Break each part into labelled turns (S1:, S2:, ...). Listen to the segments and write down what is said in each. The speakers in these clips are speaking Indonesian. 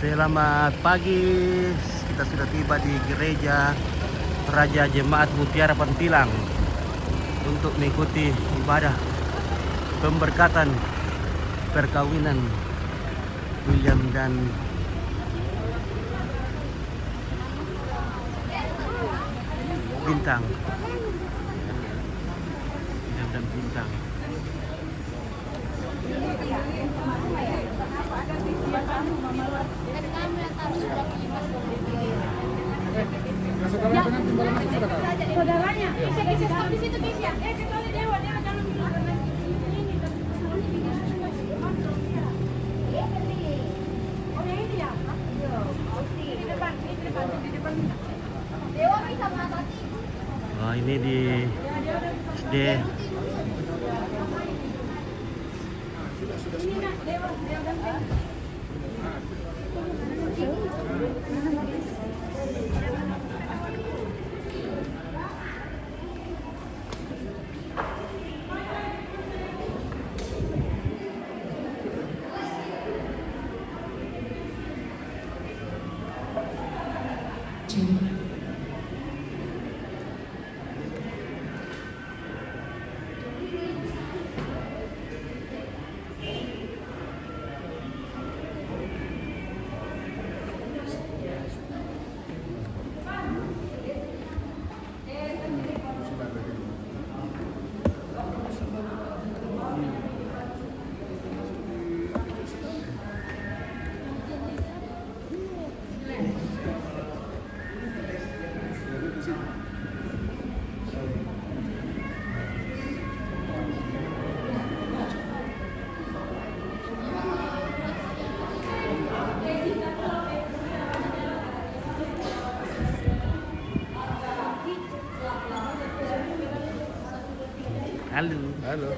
S1: Selamat pagi, kita sudah tiba di gereja Raja Jemaat Mutiara Pantilang untuk mengikuti ibadah pemberkatan perkawinan William dan Bintang. William dan Bintang.
S2: Saudaranya, bisa stop di situ bisa. Kecuali Dewa jangan bilang ini. Oh yang itu ya? Di depan. Dewa bisa mengatasi.
S1: Wah, ini di SD.
S2: Ini nak Dewa dan
S1: Halo.
S3: Halo.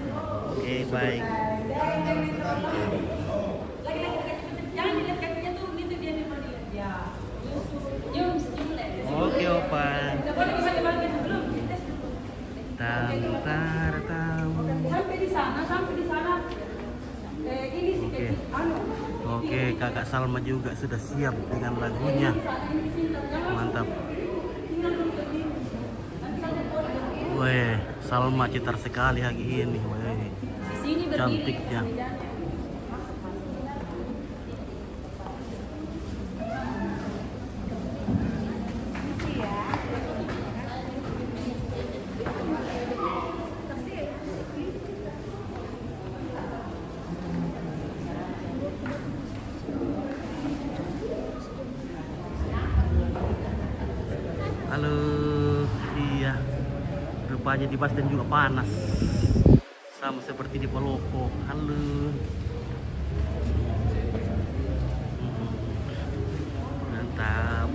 S1: Oke, baik.
S2: jangan dilihat kakinya tuh gitu dia nih ya.
S1: Oke, Opa.
S2: Boleh bisa dibalik sebelum.
S1: Tantar tamu.
S2: Sampai di sana. Ini sih
S1: Oke.
S2: anu.
S1: Oke, Kakak Salma juga sudah siap dengan lagunya. Mantap. Weh, Salma citar sekali hari ini. Weh,
S2: Di sini berdiri.
S1: cantiknya. Halo, iya. Rupanya di Basden juga panas, sama seperti di Palopo. Halo. Mantap.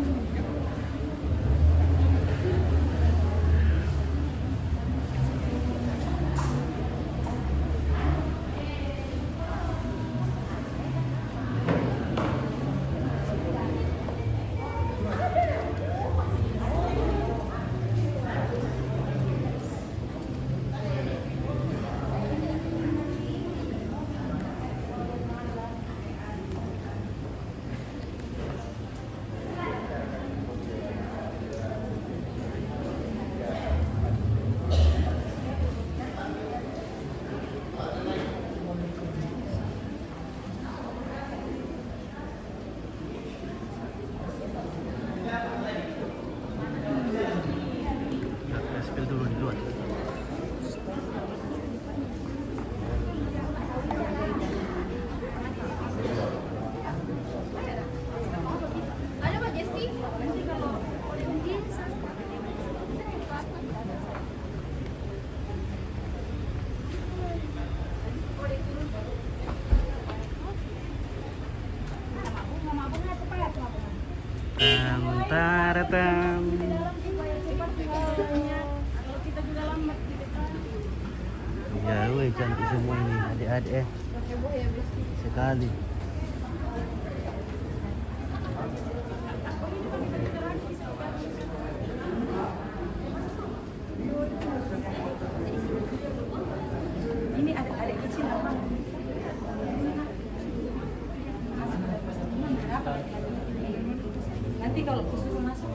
S1: Spill dulu di luar.
S2: Ada Pak Jesti?
S1: Tantar tam.
S2: Kita juga lambat di depan.
S1: Ya, weh, cantik semua ini, adik-adik sekali.
S2: Ini adik-adik kecil apa?
S3: Nanti kalau khusus masuk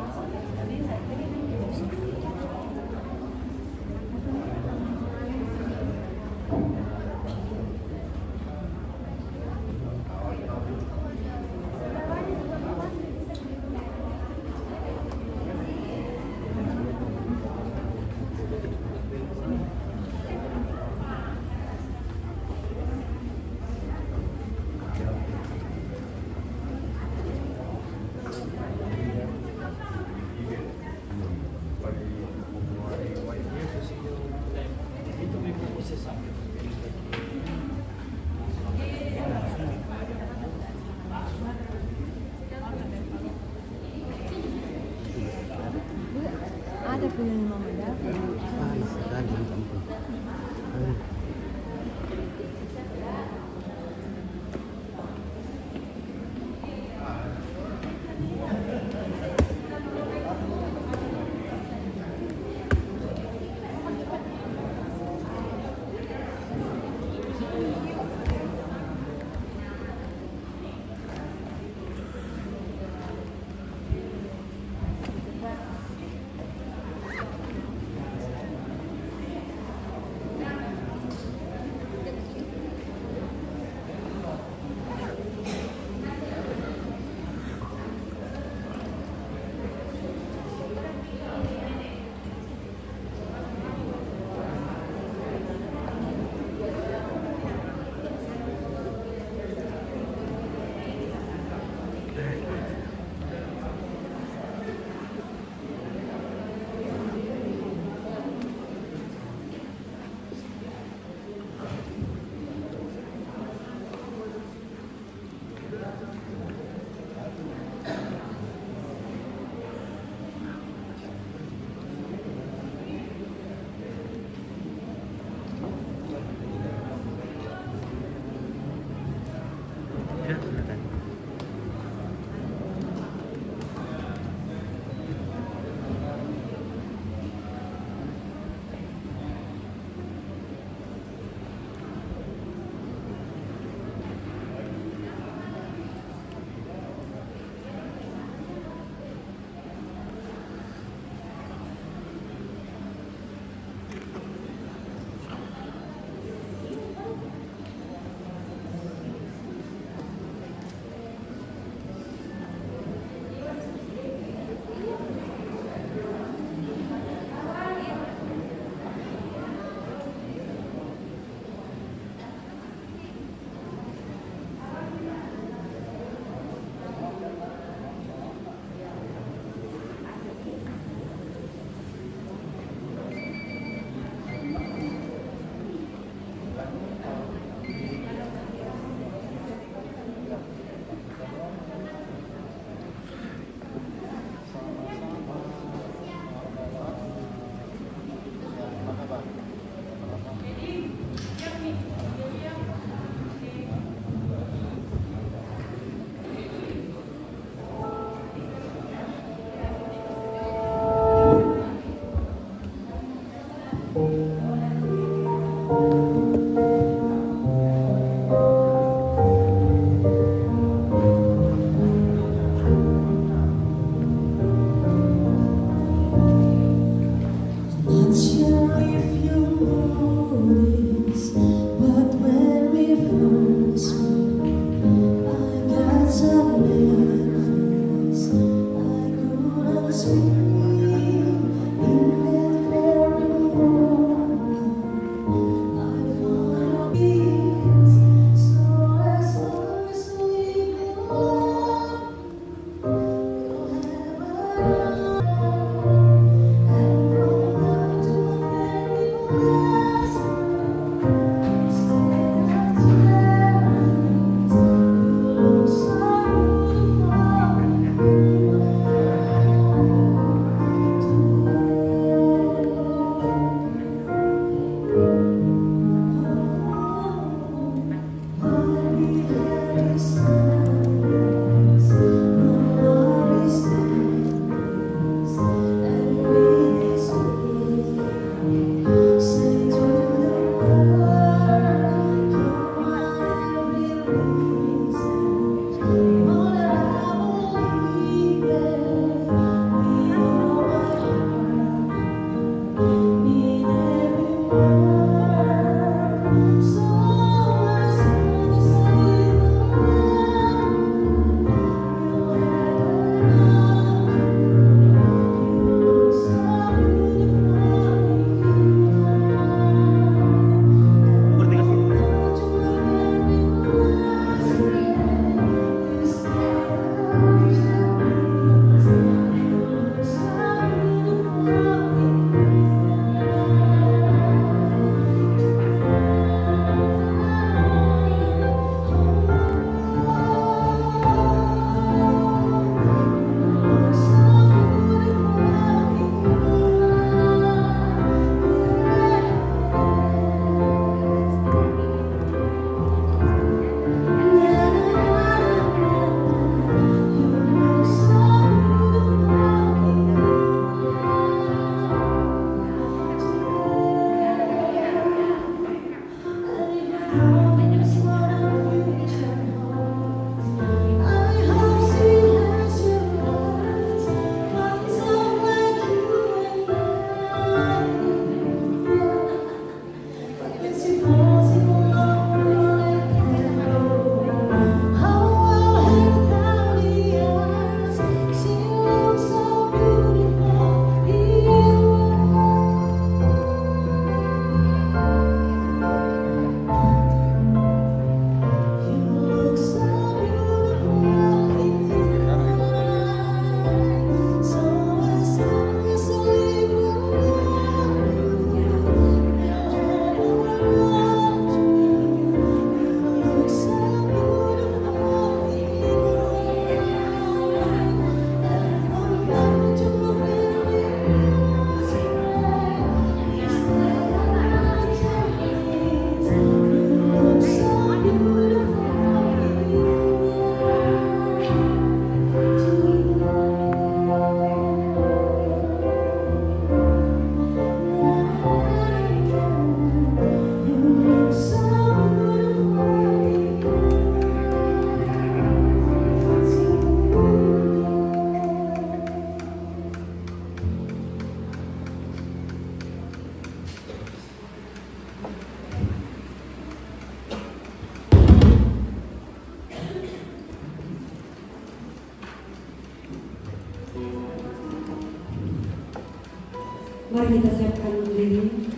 S3: Mari kita siapkan diri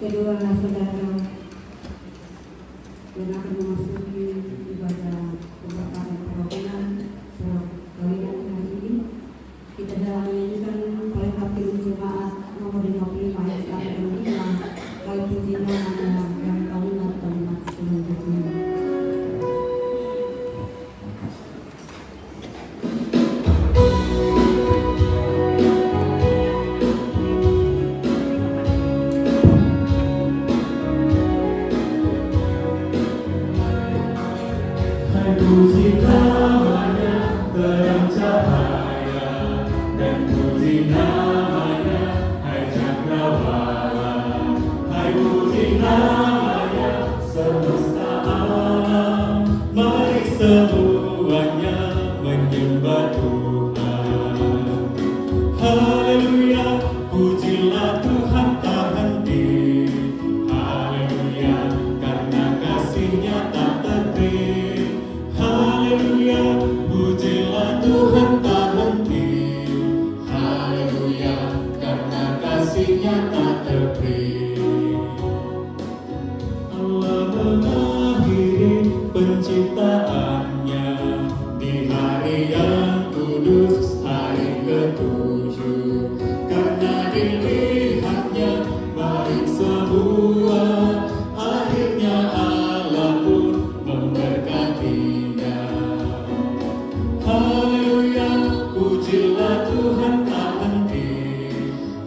S3: kedua saudara yang akan memasuki ibadah pembakaran perkawinan hari ini. Kita dalam menyanyikan oleh Hakim Jemaat nomor 55 ayat 1 dan 5 kali puji namanya yang kalimat selanjutnya.
S4: Puji namanya terang cahaya, dan puji namanya hai cakrawala. Hai puji namanya semesta alam, mari semuanya menyembah Tuhan. Haleluya, pujilah Tuhan tak henti. Haleluya, karena kasih-Nya tak terhenti. Haleluya, pujilah Tuhan tak henti. Haleluya, karena kasih-Nya tak terhenti. Allah mengakhiri penciptaannya di hari yang kudus, hari ketujuh. Karena dilihatnya baik semua, akhirnya Allah pun memberkatinya. Haleluya, pujilah Tuhan tak henti.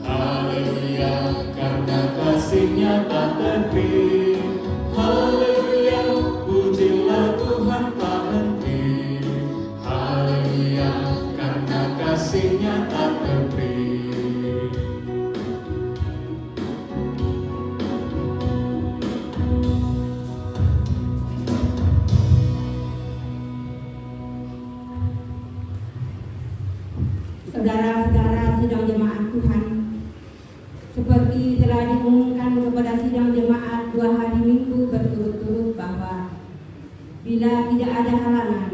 S4: Haleluya, karena kasih-Nya tak terhenti. Haleluya, pujilah Tuhan tak henti. Haleluya, karena kasih-Nya tak terhenti.
S3: Saudara-saudara sidang jemaat Tuhan, seperti telah diumumkan kepada sidang jemaat 2 hari Minggu berturut-turut bahwa bila tidak ada halangan,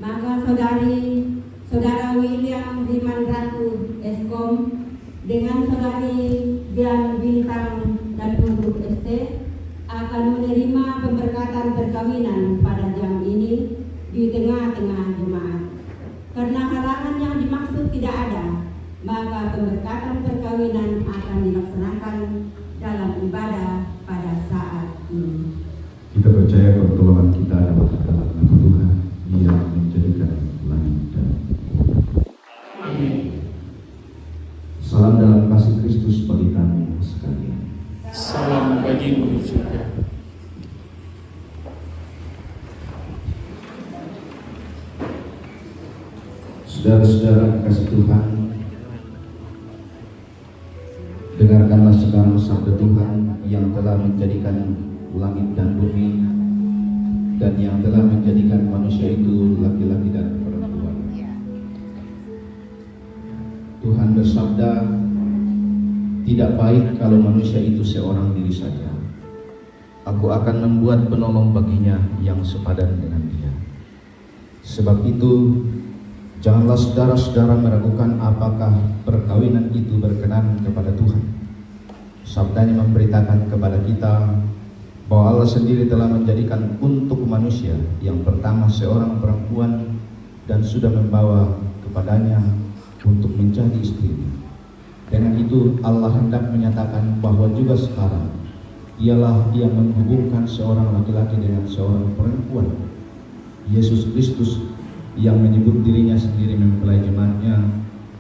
S3: maka saudara William Riman Ratu Eskom dengan saudari Dian Bintang dan Nurul ST akan menerima pemberkatan perkawinan pada jam ini di tengah-tengah jemaat. Karena halangan yang dimaksud tidak ada, maka pemberkatan perkawinan akan dilaksanakan dalam ibadah pada saat ini.
S5: Kita percaya pertolongan kita dapat dalam nama Tuhan yang menjadikan langit dan bumi.
S4: Amin.
S5: Salam dalam kasih Kristus bagi kami sekalian.
S4: Salam bagimu juga.
S5: Saudara-saudara kasih Tuhan, dengarkanlah sekarang sabda Tuhan yang telah menjadikan langit dan bumi dan yang telah menjadikan manusia itu laki-laki dan perempuan. Tuhan bersabda, tidak baik kalau manusia itu seorang diri saja. Aku akan membuat penolong baginya yang sepadan dengan dia. Sebab itu, janganlah saudara-saudara meragukan apakah perkawinan itu berkenan kepada Tuhan. Sabdanya memberitakan kepada kita bahwa Allah sendiri telah menjadikan untuk manusia yang pertama seorang perempuan dan sudah membawa kepadanya untuk menjadi istrinya. Dengan itu Allah hendak menyatakan bahwa juga sekarang ialah yang menghubungkan seorang laki-laki dengan seorang perempuan. Yesus Kristus yang menyebut dirinya sendiri mempelai jemaatnya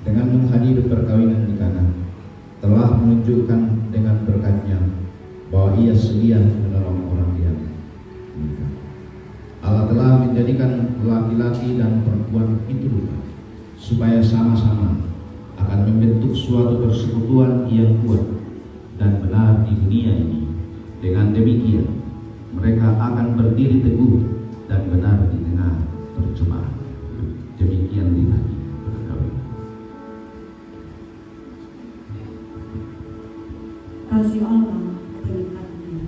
S5: dengan menghadiri perkawinan di Kana telah menunjukkan dengan berkatnya bahwa ia sedia menolong orang yang menikah. Allah telah menjadikan laki-laki dan perempuan itu dua supaya sama-sama akan membentuk suatu persekutuan yang kuat dan benar di dunia ini. Dengan demikian mereka akan berdiri teguh dan benar di tengah percobaan. Demikian dinasti perkawinan.
S3: Kasih Allah berkatnya.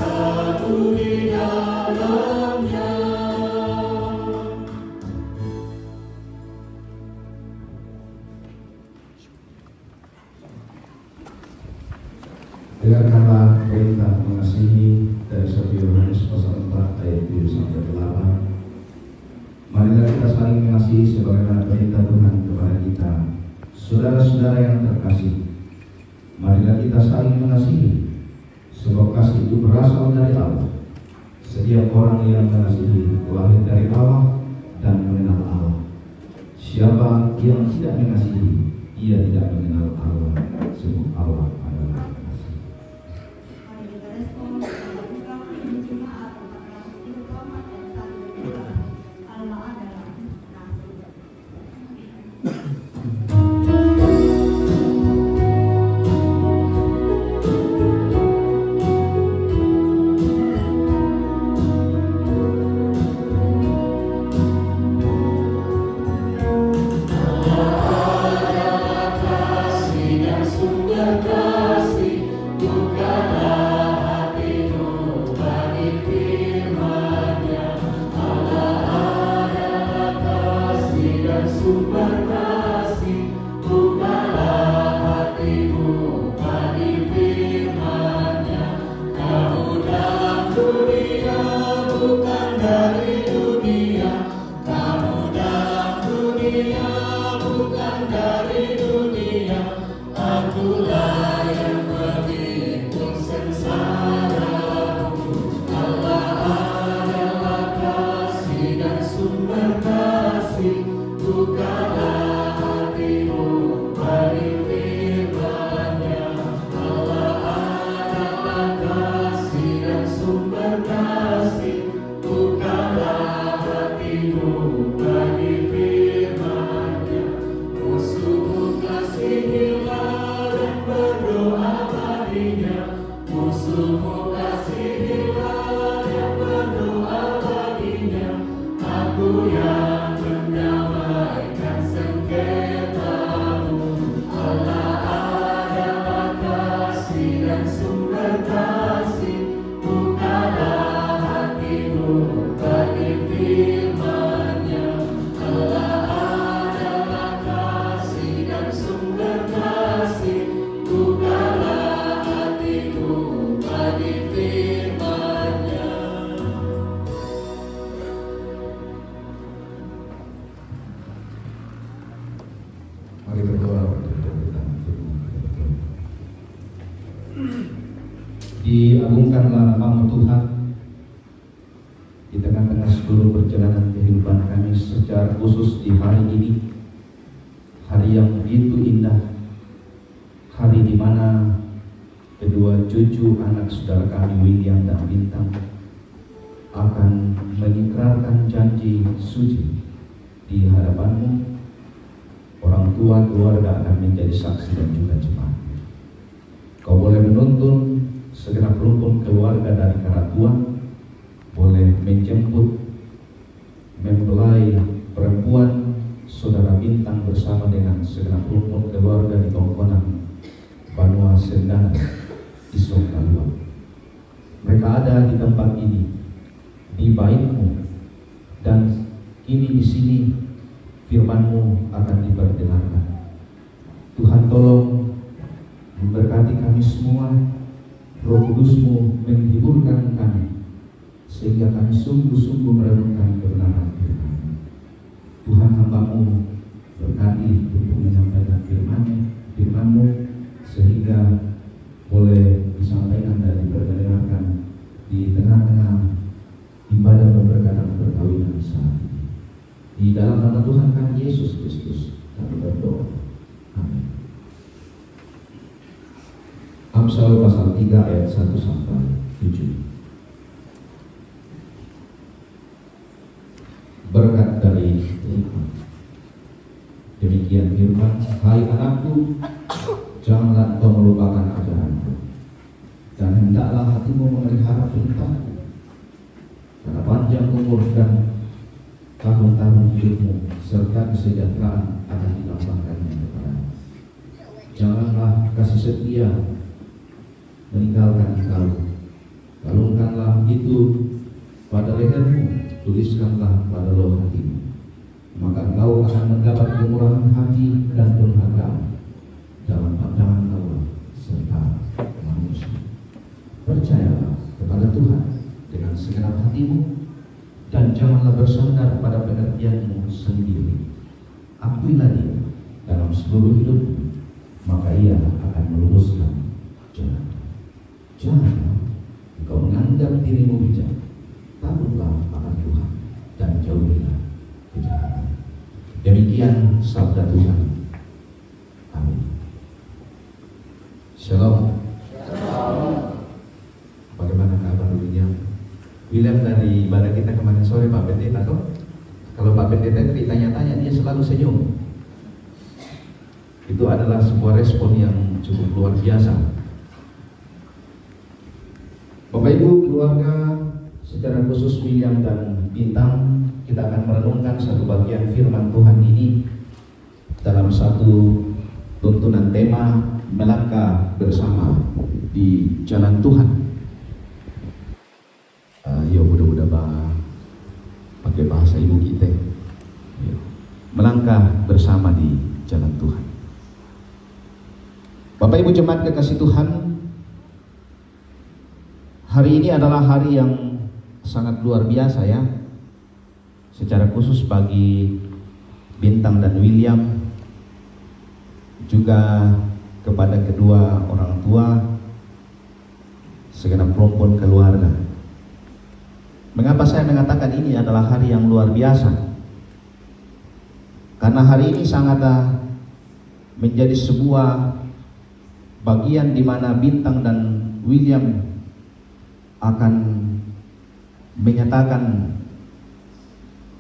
S4: satu di dalamnya.
S5: Dengarkanlah perintah mengasihi dari 1 Yohanes pasal 4 ayat 7 sampai 8. Marilah kita saling mengasihi sebagaimana perintah Tuhan kepada kita. Saudara-saudara yang terkasih, marilah kita saling mengasihi, sebab kasih itu berasal dari Allah. Setiap orang yang mengasihi lahir dari Allah dan mengenal Allah. Siapa yang tidak mengasihi, ia tidak mengenal Allah, sebab Allah adalah kasih. Mari berdoa untuk pemberitaan firman. Diagungkanlah nama Tuhan di tengah-tengah seluruh perjalanan kehidupan kami, secara khusus di hari ini, hari yang begitu indah, hari di mana kedua cucu anak saudara kami William dan Bintang akan mengikrarkan janji suci di hadapan-Mu. Orang tua keluarga akan menjadi saksi dan juga jemaat. Kau boleh menuntun segenap rumpun keluarga dari Karatuan, boleh menjemput mempelai perempuan saudara Bintang bersama dengan segenap rumpun keluarga di Tongkonang, Banua Sendana, Isok Kaluan. Mereka ada di tempat ini, di bait-Mu, dan ini di sini firman-Mu akan diperdengarkan. Tuhan, tolong memberkati kami semua. Roh Kudus-Mu menghiburkan kami, sehingga kami sungguh-sungguh merenungkan kebenaran firman-Mu. Tuhan, hamba-Mu berkati untuk menyampaikan firman-Mu, sehingga boleh disampaikan dan diperdengarkan di tengah-tengah ibadah pemberkatan perkawinan saat ini. Di dalam nama Tuhan kami Yesus Kristus kami berdoa. Amin. Amsal pasal 3 ayat 1 sampai 7. Berkat dari Tuhan. Demikian firman, hai anakku, janganlah engkau melupakan ajaranku, dan hendaklah hatimu memelihara perintahku, karena panjang umur dan tahun-tahun hidupmu serta kesejahteraan akan dilambangkannya kepadamu. Janganlah kasih setia meninggalkan engkau, kalau engkau itu pada lehermu tuliskanlah pada loh hatimu, maka engkau akan mendapat kemurahan hati dan penghargaan dalam pandangan Allah serta manusia. Percayalah kepada Tuhan dengan segenap hatimu dan janganlah bersandar pada pengertianmu sendiri. Akuilah Dia dalam seluruh hidupmu, maka Ia akan meluruskan jalan. Janganlah engkau menganggap dirimu bijak, takutlah akan Tuhan dan jauhilah kejahatan. Demikian sabda Tuhan. Amin. Shalom. Bagaimana kabar William? William dari ibadah kita kemarin sore, Pak Pendeta toh? Kalau Pak Pendeta itu ditanya-tanya dia selalu senyum. Itu adalah sebuah respon yang cukup luar biasa. Bapak Ibu keluarga, secara khusus William dan Bintang, kita akan merenungkan satu bagian firman Tuhan ini dalam satu tuntunan tema melangkah bersama di jalan Tuhan. Ya mudah-mudahan pakai bahasa ibu kita, melangkah bersama di jalan Tuhan. Bapak Ibu jemaat kekasih Tuhan, hari ini adalah hari yang sangat luar biasa ya, secara khusus bagi Bintang dan William, juga kepada kedua orang tua, segenap rumpun keluarga. Mengapa saya mengatakan ini adalah hari yang luar biasa? Karena hari ini sangat menjadi sebuah bagian di mana Bintang dan William akan menyatakan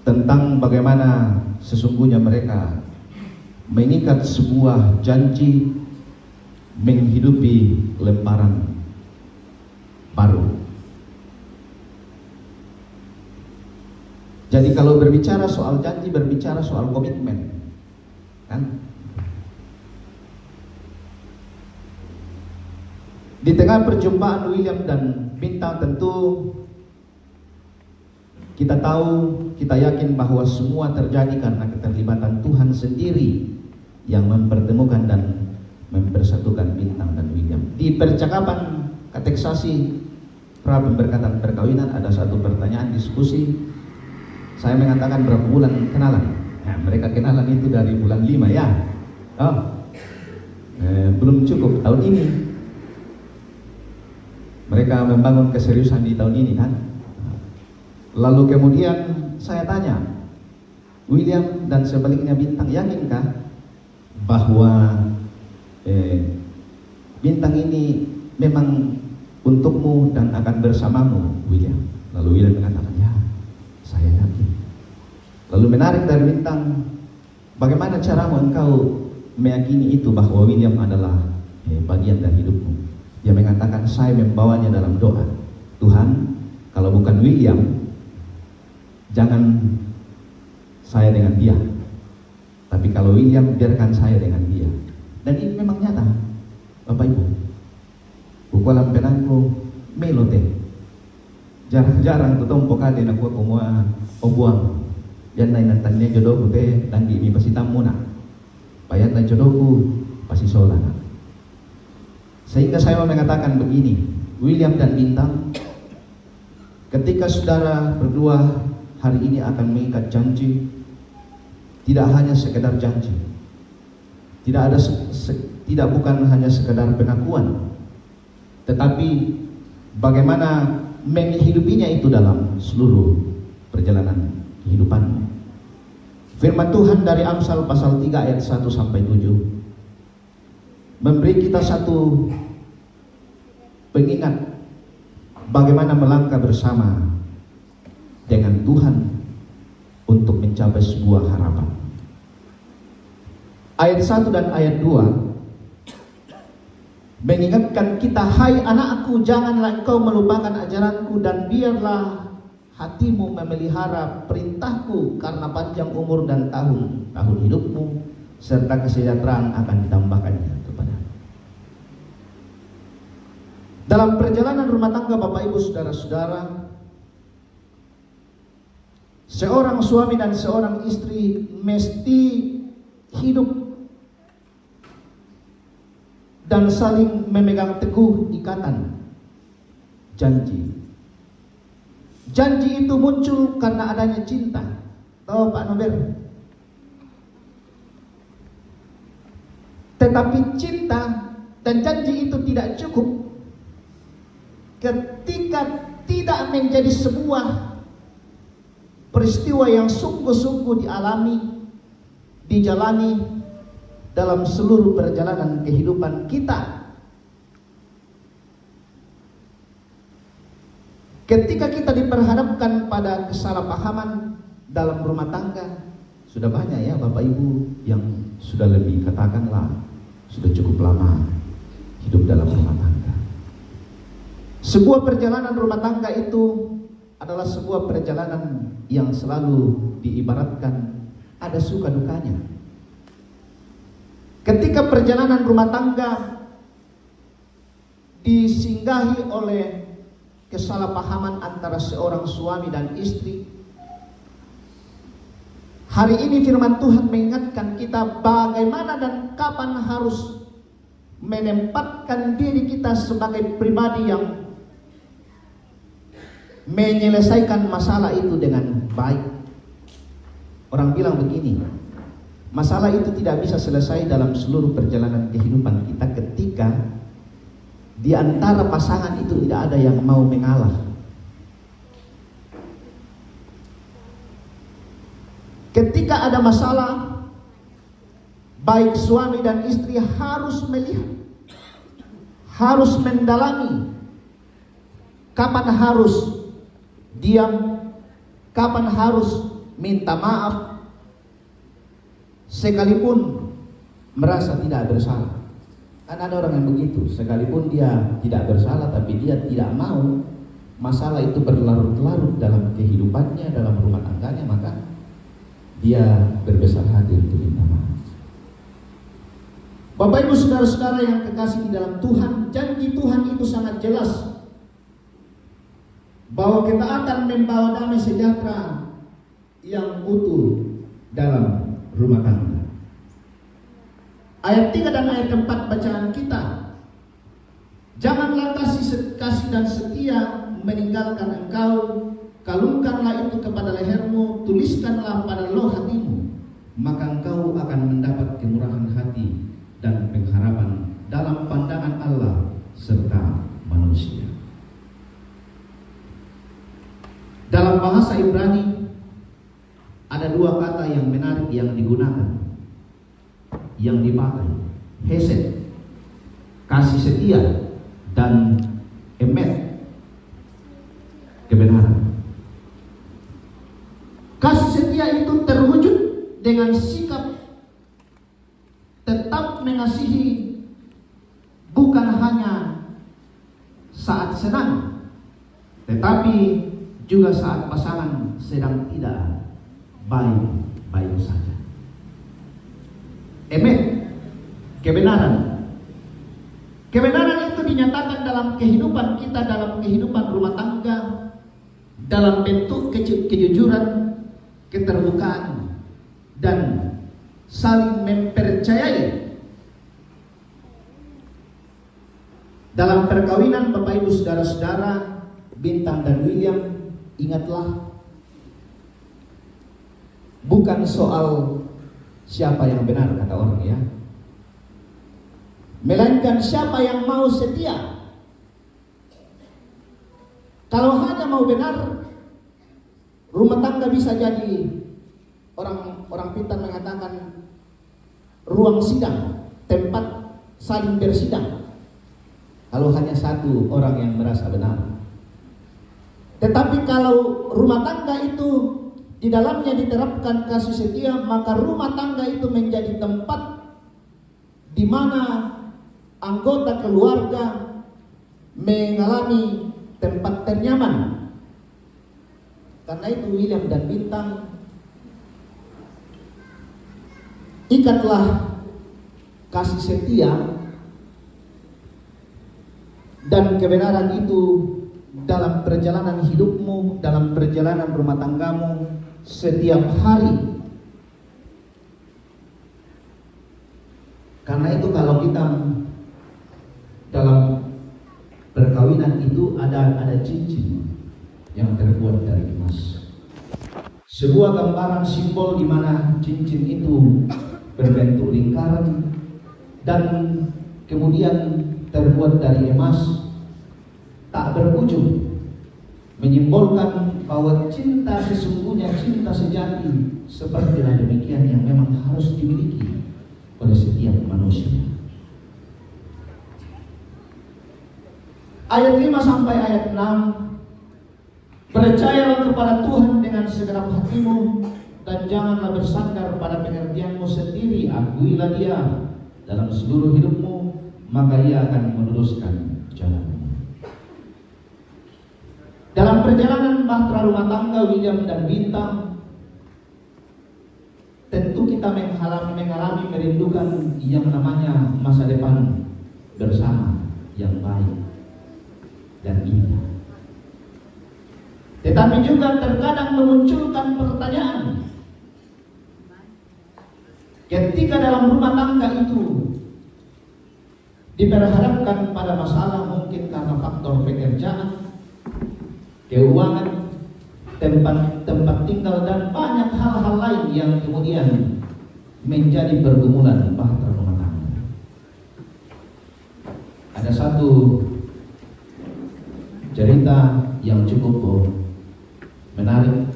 S5: tentang bagaimana sesungguhnya mereka mengikat sebuah janji menghidupi lembaran baru. Jadi kalau berbicara soal janji, berbicara soal komitmen, kan? Di tengah perjumpaan William dan Bintang tentu kita tahu, kita yakin bahwa semua terjadi karena keterlibatan Tuhan sendiri yang mempertemukan dan mempersatukan Bintang dan William. Di percakapan kateksasi pra pemberkatan perkawinan ada satu pertanyaan diskusi. Saya mengatakan berapa bulan kenalan? Nah, mereka kenalan itu dari bulan 5 ya. Belum cukup tahun ini. Mereka membangun keseriusan di tahun ini kan. Lalu kemudian saya tanya, William dan sebaliknya Bintang, yakinkah bahwa Bintang ini memang untukmu dan akan bersamamu, William? Lalu William mengatakan, ya, saya yakin. Lalu menarik dari Bintang, bagaimana caramu engkau meyakini itu bahwa William adalah bagian dari hidupmu? Dia mengatakan, saya membawanya dalam doa. Tuhan, kalau bukan William, jangan saya dengan dia. Tapi kalau William, biarkan saya dengan dia. Dan ini memang nyata, Bapak Ibu. Bukualam penangku melote. Jarang-jarang tutong pokade na kuwa kumua obuang. Yan na inantannya jodohku te tanggi mi pasitam muna. Payat na jodohku pasisola na. Sehingga saya mau mengatakan begini, William dan Bintang, ketika saudara berdua hari ini akan mengikat janji, tidak hanya sekedar janji, tidak bukan hanya sekedar pengakuan, tetapi bagaimana menghidupinya itu dalam seluruh perjalanan kehidupanmu. Firman Tuhan dari Amsal pasal 3 ayat 1 sampai 7 memberi kita satu pengingat bagaimana melangkah bersama dengan Tuhan untuk mencapai sebuah harapan. Ayat 1 dan ayat 2 mengingatkan kita, hai anakku, janganlah engkau melupakan ajaranku dan biarlah hatimu memelihara perintahku, karena panjang umur dan tahun-tahun hidupmu serta kesejahteraan akan ditambahkannya kepada. Dalam perjalanan rumah tangga Bapak Ibu saudara-saudara, Seorang suami dan seorang istri mesti hidup dan saling memegang teguh ikatan janji. Janji itu muncul karena adanya cinta. Tahu Pak Nober? Tetapi cinta dan janji itu tidak cukup ketika tidak menjadi sebuah peristiwa yang sungguh-sungguh dialami, dijalani dalam seluruh perjalanan kehidupan kita. Ketika kita diperhadapkan pada kesalahpahaman dalam rumah tangga, sudah banyak ya Bapak Ibu yang sudah lebih, katakanlah sudah cukup lama hidup dalam rumah tangga. Sebuah perjalanan rumah tangga itu adalah sebuah perjalanan yang selalu diibaratkan ada suka dukanya. Ketika perjalanan rumah tangga disinggahi oleh kesalahpahaman antara seorang suami dan istri, hari ini firman Tuhan mengingatkan kita bagaimana dan kapan harus menempatkan diri kita sebagai pribadi yang menyelesaikan masalah itu dengan baik. Orang bilang begini, masalah itu tidak bisa selesai dalam seluruh perjalanan kehidupan kita ketika di antara pasangan itu tidak ada yang mau mengalah. Ketika ada masalah, baik suami dan istri harus melihat, harus mendalami kapan harus diam, kapan harus minta maaf, sekalipun merasa tidak bersalah. Kan ada orang yang begitu, sekalipun dia tidak bersalah tapi dia tidak mau masalah itu berlarut-larut dalam kehidupannya, dalam rumah tangganya, maka dia berbesar hati untuk minta maaf. Bapak Ibu saudara-saudara yang kekasih di dalam Tuhan, janji Tuhan itu sangat jelas bahwa kita akan membawa damai sejahtera yang utuh dalam rumah tangga. Ayat 3 dan ayat 4 bacaan kita, janganlah kasih dan setia meninggalkan engkau, kalungkanlah itu kepada lehermu, tuliskanlah pada loh hatimu, maka engkau akan mendapat kemurahan hati dan pengharapan dalam pandangan Allah serta manusia. Dalam bahasa Ibrani ada dua kata yang menarik yang digunakan, yang dipakai, hesed, kasih setia, dan emet, kebenaran. Kasih setia itu terwujud dengan sikap tetap mengasihi, bukan hanya saat senang, tetapi juga saat pasangan sedang tidak baik-baik saja. Emet, kebenaran. Kebenaran itu dinyatakan dalam kehidupan kita, dalam kehidupan rumah tangga, dalam bentuk kejujuran, keterbukaan, dan saling mempercayai. Dalam perkawinan Bapak Ibu saudara-saudara, Bintang dan William, ingatlah, bukan soal siapa yang benar kata orang ya, melainkan siapa yang mau setia. Kalau hanya mau benar, rumah tangga bisa jadi, orang pintar mengatakan, ruang sidang, tempat saling bersidang. Kalau hanya satu orang yang merasa benar. Tetapi kalau rumah tangga itu di dalamnya diterapkan kasih setia, maka rumah tangga itu menjadi tempat di mana anggota keluarga mengalami tempat ternyaman. Karena itu William dan Bintang, ikatlah kasih setia dan kebenaran itu dalam perjalanan hidupmu, dalam perjalanan rumah tanggamu, setiap hari. Karena itu kalau kita dalam perkawinan itu ada cincin yang terbuat dari emas. Sebuah gambaran simbol di mana cincin itu berbentuk lingkaran dan kemudian terbuat dari emas, tak berujung, menyimbolkan bahwa cinta sesungguhnya, cinta sejati sepertilah demikian yang memang harus dimiliki oleh setiap manusia. Ayat 5 sampai ayat 6, percayalah kepada Tuhan dengan segenap hatimu dan janganlah bersandar pada pengertianmu sendiri. Akuilah Dia dalam seluruh hidupmu, maka Ia akan meluruskan jalanmu. Dalam perjalanan bahtera rumah tangga William dan Bintang, tentu kita mengalami merindukan yang namanya masa depan bersama yang baik dan indah. Tetapi juga terkadang memunculkan pertanyaan, ketika dalam rumah tangga itu diperhadapkan pada masalah mungkin karena faktor pekerjaan, keuangan, tempat tinggal dan banyak hal-hal lain yang kemudian menjadi pergumulan bahtera rumah tangga. Ada satu cerita yang cukup menarik.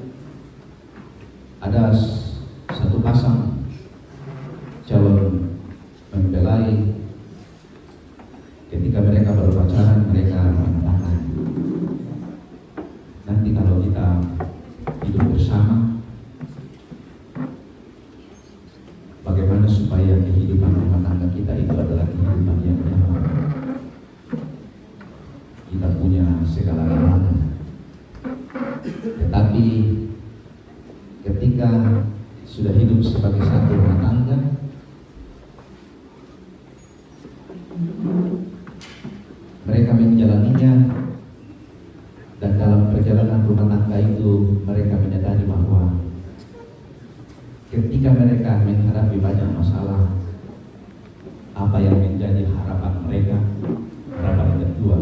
S5: Ada satu pasang calon mempelai, ketika mereka berpacaran mereka mengatakan, nanti kalau kita hidup bersama, bagaimana supaya kehidupan rumah tangga kita itu adalah kehidupan yang nyaman, kita punya segala-galanya. Tetapi ketika sudah hidup sebagai satu rumah tangga, mereka menjalaninya, dan dalam perjalanan rumah tangga itu mereka menyadari bahwa ketika mereka menghadapi banyak masalah, apa yang menjadi harapan mereka, harapan kedua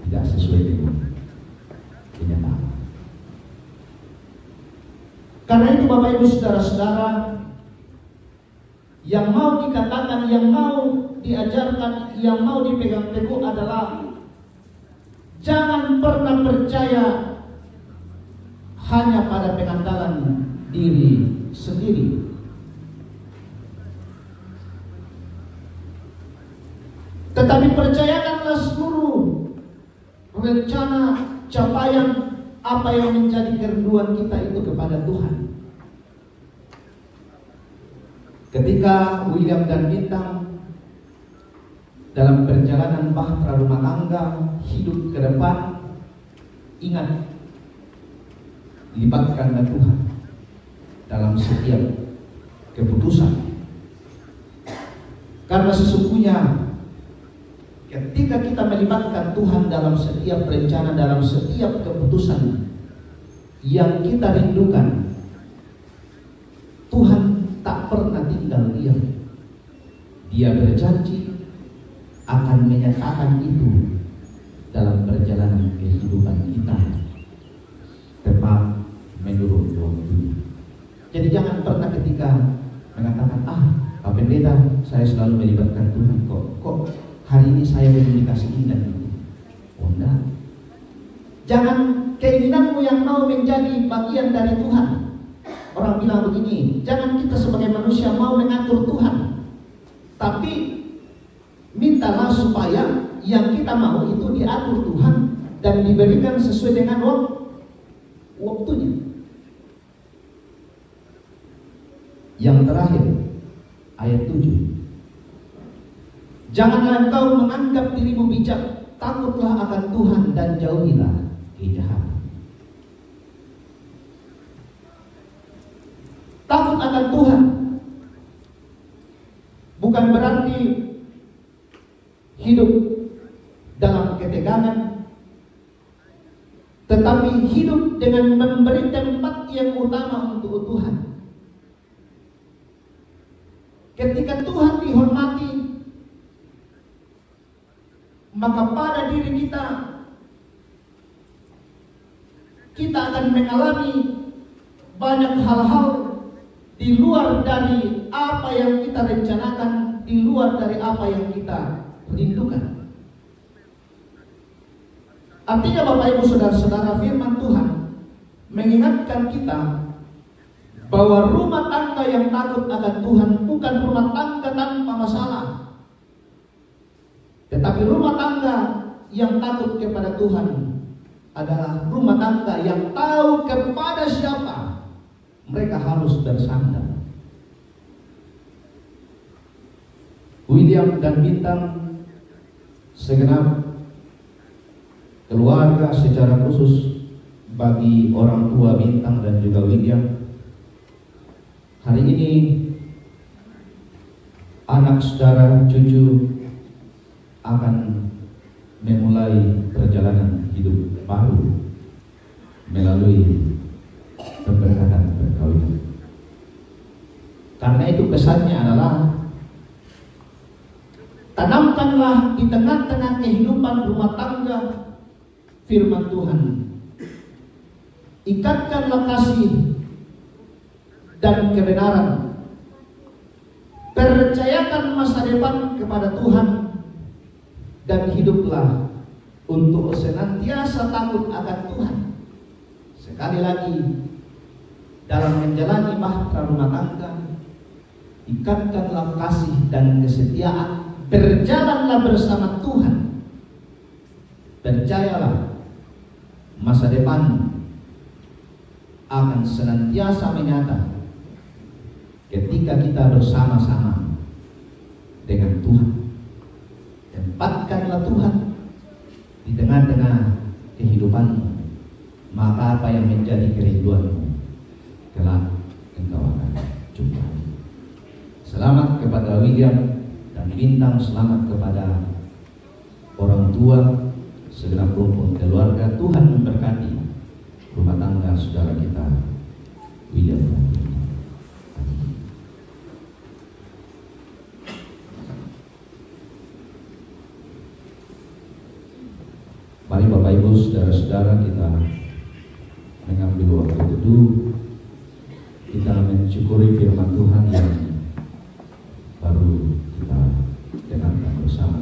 S5: tidak sesuai dengan kenyataan. Karena itu Bapak Ibu Saudara-saudara, yang mau dikatakan, yang mau diajarkan, yang mau dipegang teguh adalah jangan pernah percaya hanya pada pengandalan diri sendiri. Tetapi percayakanlah seluruh rencana, capaian, apa yang menjadi kerinduan kita itu kepada Tuhan. Ketika William dan Bintang dalam perjalanan bahtera rumah tangga hidup ke depan, ingat, libatkanlah Tuhan dalam setiap keputusan. Karena sesungguhnya ketika kita melibatkan Tuhan dalam setiap rencana, dalam setiap keputusan yang kita rindukan, Tuhan tak pernah tinggal diam. Dia berjanji akan menyatakan itu dalam perjalanan kehidupan kita tepat menurut waktu. Jadi jangan pernah ketika mengatakan, Pak Pendeta, saya selalu melibatkan Tuhan, kok hari ini saya belum dikasih ini dan itu. Oh enggak. Jangan keinginanmu yang mau menjadi bagian dari Tuhan. Orang bilang begini, jangan kita sebagai manusia mau mengatur Tuhan, tapi mintalah supaya yang kita mau itu diatur Tuhan dan diberikan sesuai dengan waktunya. Yang terakhir, ayat 7. Janganlah engkau menganggap dirimu bijak, takutlah akan Tuhan dan jauhilah kejahatan. Takut akan Tuhan bukan berarti hidup dalam ketegangan, tetapi hidup dengan memberi tempat yang utama untuk Tuhan. Ketika Tuhan dihormati, maka pada diri kita akan mengalami banyak hal-hal di luar dari apa yang kita rencanakan, di luar dari apa yang kita rindukan. Artinya Bapak Ibu Saudara-saudara, firman Tuhan mengingatkan kita bahwa rumah tangga yang takut akan Tuhan bukan rumah tangga tanpa masalah, tetapi rumah tangga yang takut kepada Tuhan adalah rumah tangga yang tahu kepada siapa mereka harus bersandar. William dan Bintang, segenap keluarga, secara khusus bagi orang tua Bintang dan juga William, hari ini anak, saudara, cucu akan memulai perjalanan hidup baru melalui pemberkatan perkawinan. Karena itu pesannya adalah tanamkanlah di tengah-tengah kehidupan rumah tangga firman Tuhan. Ikatkanlah kasih dan kebenaran. Percayakan masa depan kepada Tuhan dan hiduplah untuk senantiasa takut akan Tuhan. Sekali lagi, dalam menjalani bahtera rumah tangga, ikatkanlah kasih dan kesetiaan, berjalanlah bersama Tuhan. Percayalah, masa depan akan senantiasa menyata ketika kita bersama-sama dengan Tuhan. Tempatkanlah Tuhan di tengah-tengah kehidupanmu, maka apa yang menjadi kerinduanmu kelak engkau akan jumpai. Selamat kepada William dan Bintang, selamat kepada orang tua, segenap rumpun keluarga. Tuhan memberkati rumah tangga saudara kita William dan Bintang. Mari Bapak Ibu saudara-saudara, kita mengambil waktu teduh, kita mensyukuri firman Tuhan yang baru kita dengarkan bersama.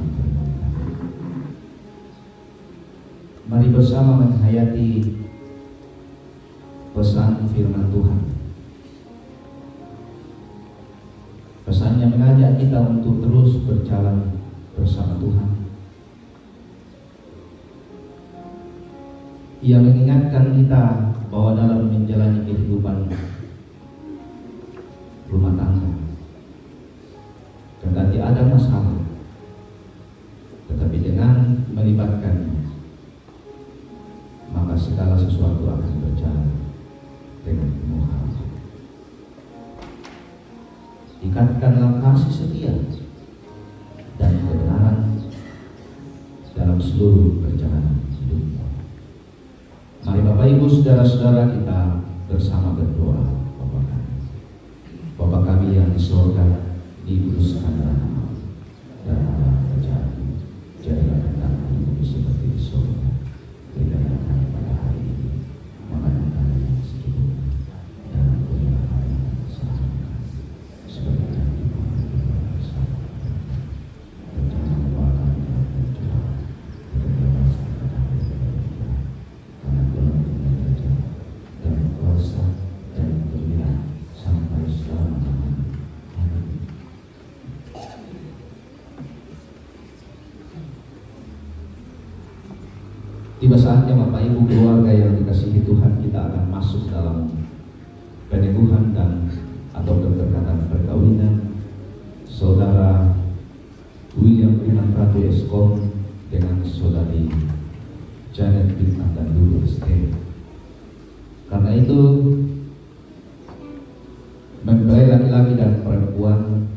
S5: Mari bersama menghayati pesan firman Tuhan. Pesannya mengajak kita untuk terus berjalan bersama Tuhan. Ia mengingatkan kita bahwa dalam menjalani kehidupan rumah tangga, kendati ada masalah, tetapi dengan melibatkannya, maka segala sesuatu akan berjalan dengan penuh harapan. Ikatkanlah kasih setia dan kebenaran dalam seluruh perjalanan hidupmu. Mari Bapak Ibu saudara-saudara, kita bersama berdoa. Bapa kami yang di surga, dikuduskanlah namamu, datanglah kerajaan-mu, jadilah kehendakmu seperti di surga. Berikanlah kami pada hari ini makanan kami yang secukupnya, dan ampunilah kami kesalahan kami, seperti kami mengampuni orang bersalah. Dan jangan membawa kami dalam pencobaan, tetapi bebaskan kami dari jahat. Karena Tuhan punya kerajaan dan kuasa dan kemuliaan sampai selama-lamanya. Amin. Tiba saatnya Bapak Ibu keluarga yang dikasihi Tuhan, kita akan masuk dalam peneguhan dan atau keberkatan perkawinan saudara William Bintang Ratu Eskom dengan saudari Janet Bintang dan Lulu Esther. Karena itu, mempelai laki-laki dan perempuan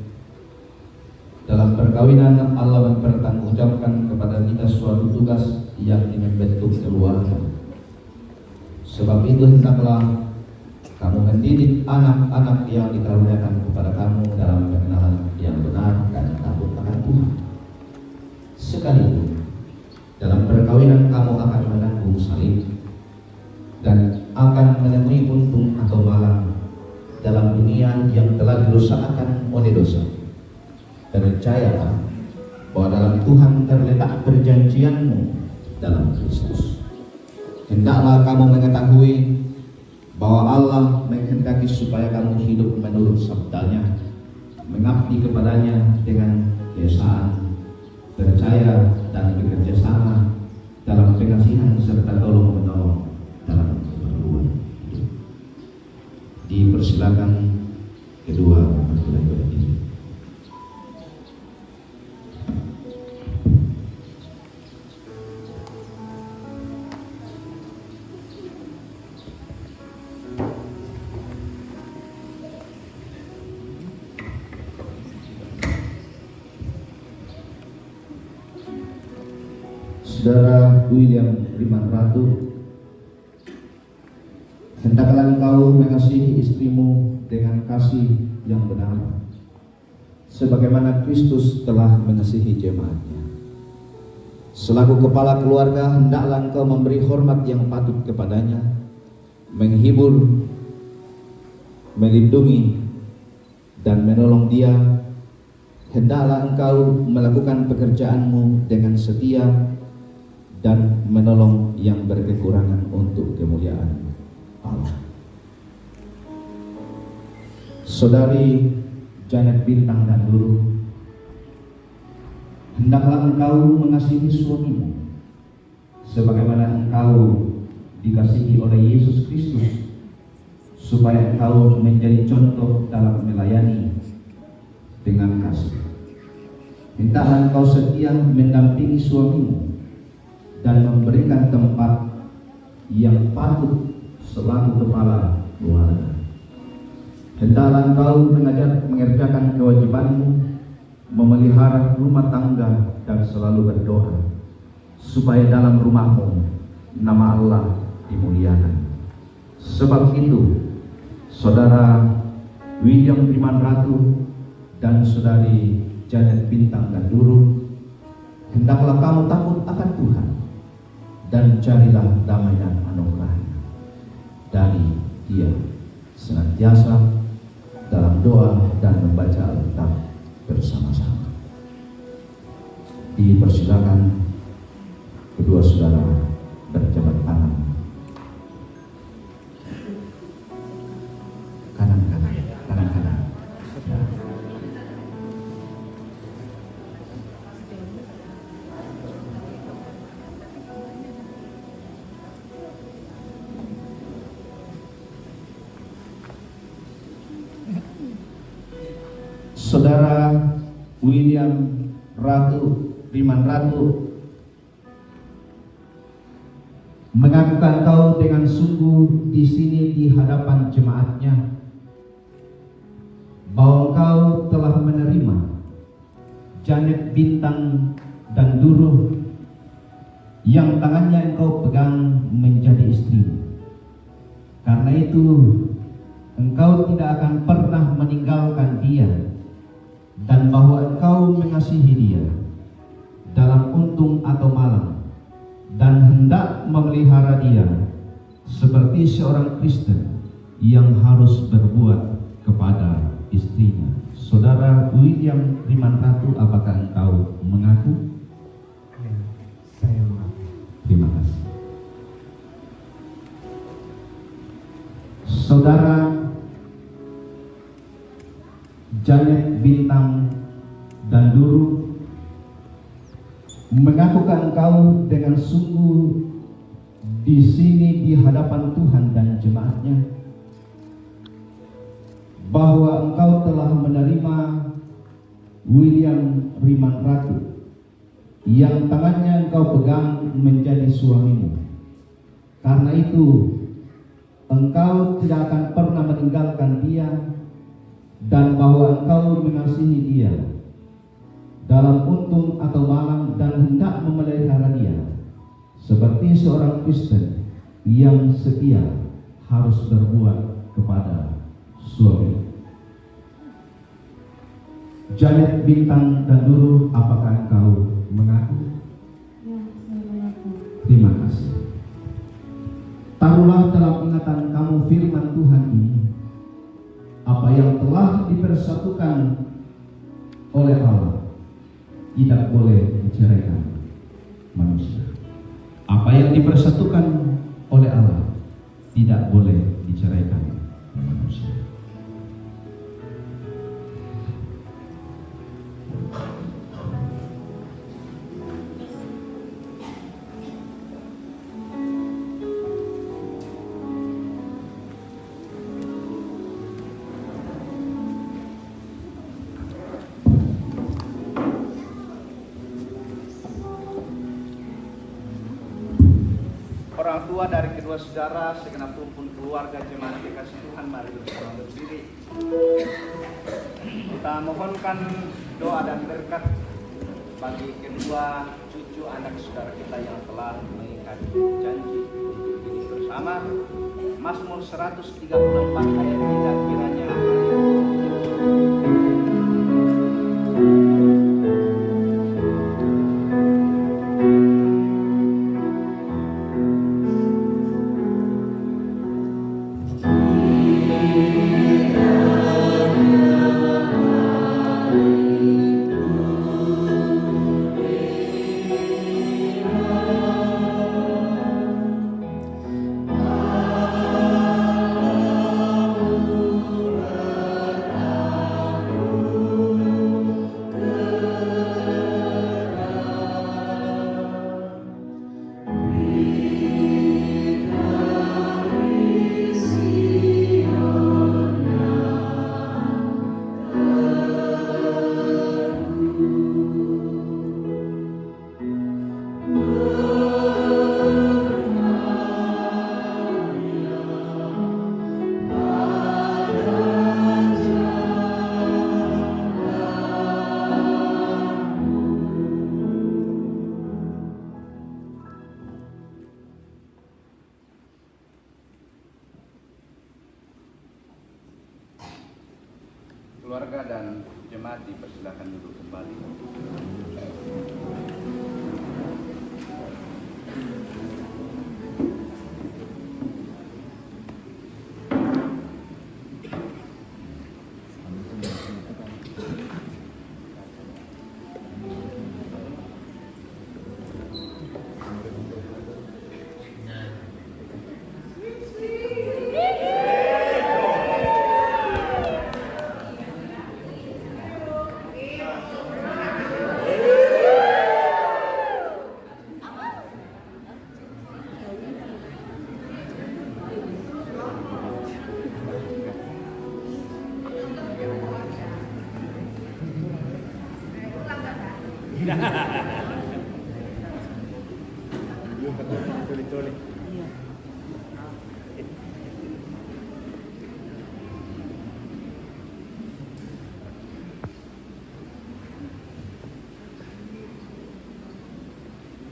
S5: dalam perkawinan, Allah mempertanggungjawabkan kepada kita suatu tugas, yakni membentuk keluarga. Sebab itu hendaklah kamu mendidik anak-anak yang dikaruniakan kepada kamu dalam pengenalan yang benar dan takut akan Tuhan. Sekalipun dalam perkawinan kamu akan menanggung salib dan akan menemui untung atau malang dalam dunia yang telah dirusakkan oleh dosa. Percayalah bahwa dalam Tuhan terletak perjanjianmu dalam Kristus. Hendaklah kamu mengetahui bahwa Allah menghendaki supaya kamu hidup menurut sabdanya, mengabdi kepadanya dengan keesaan, percaya dan bekerja sama dalam pengasihan serta tolong menolong dalam keperluan hidup. Dipersilakan kedua mempelai berdiri. Saudara William Riman Ratu, hendaklah engkau mengasihi istrimu dengan kasih yang benar, sebagaimana Kristus telah mengasihi jemaatnya. Selaku kepala keluarga, hendaklah engkau memberi hormat yang patut kepadanya, menghibur, melindungi, dan menolong dia. Hendaklah engkau melakukan pekerjaanmu dengan setia dan menolong yang berkekurangan untuk kemuliaan Allah. Saudari Janet Bintang dan Duru, hendaklah engkau mengasihi suamimu sebagaimana engkau dikasihi oleh Yesus Kristus, supaya engkau menjadi contoh dalam melayani dengan kasih. Hendaklah engkau setia mendampingi suamimu dan memberikan tempat yang patut selaku kepala keluarga. Hendaklah engkau mengerjakan kewajibanmu, memelihara rumah tangga dan selalu berdoa, supaya dalam rumahmu nama Allah dimuliakan. Sebab itu, Saudara William Riman Ratu dan Saudari Janet Bintang dan Duru, hendaklah kamu takut akan Tuhan dan carilah damai dan anugerahnya dari Dia senantiasa dalam doa dan membaca Alkitab bersama-sama. Dipersilakan kedua saudara berjabat tangan kanan-kanan. Ya. Saudara William Riman Ratu mengakukan kau dengan sungguh di sini di hadapan jemaatnya bahwa kau telah menerima Janet Bintang dan Duru yang tangannya engkau pegang menjadi istrimu. Karena itu engkau tidak akan pernah meninggalkan dia, dan bahwa engkau mengasihi dia dalam untung atau malang, dan hendak memelihara dia seperti seorang Kristen yang harus berbuat kepada istrinya. Saudara William Riman Ratu, apakah engkau mengaku?
S6: Ya, saya mengaku.
S5: Terima kasih. Saudara Janet Bintang dan Duru mengakukan engkau dengan sungguh di sini di hadapan Tuhan dan jemaatnya bahwa engkau telah menerima William Riman Ratu yang tangannya engkau pegang menjadi suamimu. Karena itu engkau tidak akan pernah meninggalkan dia, dan bahwa engkau mengasihi dia dalam untung atau malang, dan hendak memelihara dia seperti seorang Kristen yang setia harus berbuat kepada suami. Janet Bintang Danduru, apakah engkau mengaku?
S3: Ya, saya mengaku.
S5: Terima kasih. Taruhlah dalam ingatan kamu firman Tuhan ini. Apa yang telah dipersatukan oleh Allah tidak boleh diceraikan manusia. Apa yang dipersatukan oleh Allah tidak boleh diceraikan manusia. Orang tua dari kedua saudara, segenap rumpun keluarga jemaat dikasih Tuhan, mari kita berdiri. Kita mohonkan doa dan berkat bagi kedua cucu anak saudara kita yang telah mengikat janji ini bersama. Mazmur 134 ayat 3 kiranya keluarga dan jemaat dipersilakan duduk kembali.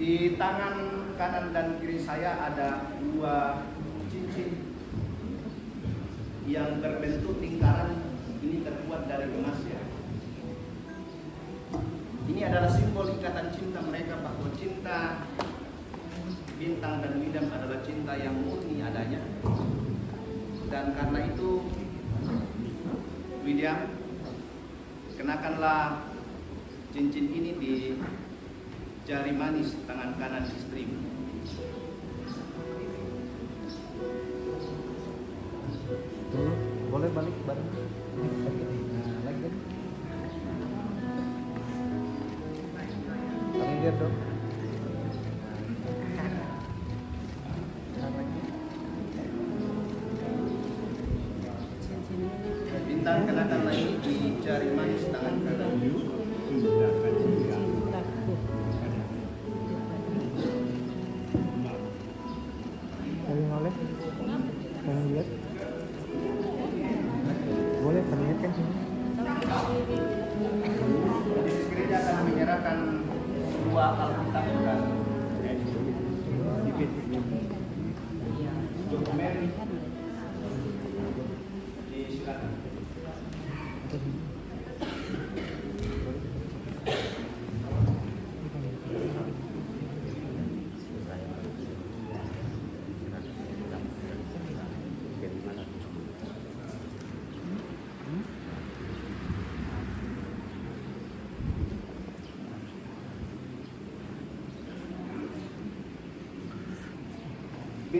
S5: Di tangan kanan dan kiri saya ada dua cincin yang berbentuk lingkaran. Ini terbuat dari emas ya. Ini adalah simbol ikatan cinta mereka, bahwa cinta Bintang dan Widam adalah cinta yang murni adanya. Dan karena itu, Widam, kenakanlah cincin ini di jari manis tangan kanan istrimu.
S6: Boleh balik bareng. Nah, lagi. Kami lihat dong.
S5: Bintang kenakanlah ini di jari manis tangan kanan.
S6: Kalian lihat? Boleh kalian lihat kan sini?
S5: Majelis gereja akan menyerahkan dua Alkitab dan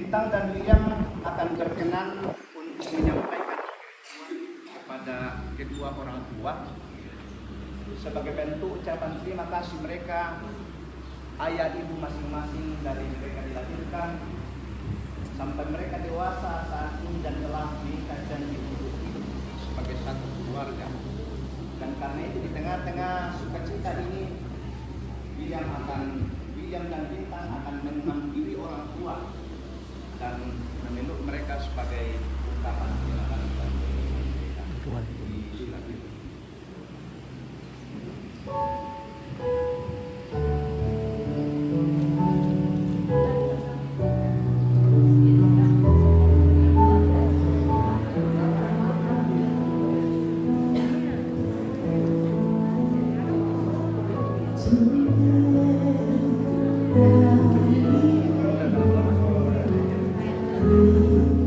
S5: Bintang dan William akan berkenan untuk menyampaikan kepada kedua orang tua sebagai bentuk ucapan terima kasih mereka, ayah ibu masing-masing dari mereka dilahirkan sampai mereka dewasa saat ini dan telah menikah dan hidup sebagai satu keluarga. Dan karena itu di tengah-tengah sukacita ini William dan Bintang akan mengambil orang tua dan memeluk mereka sebagai ungkapan terima kasih di silat itu.
S4: Thank you.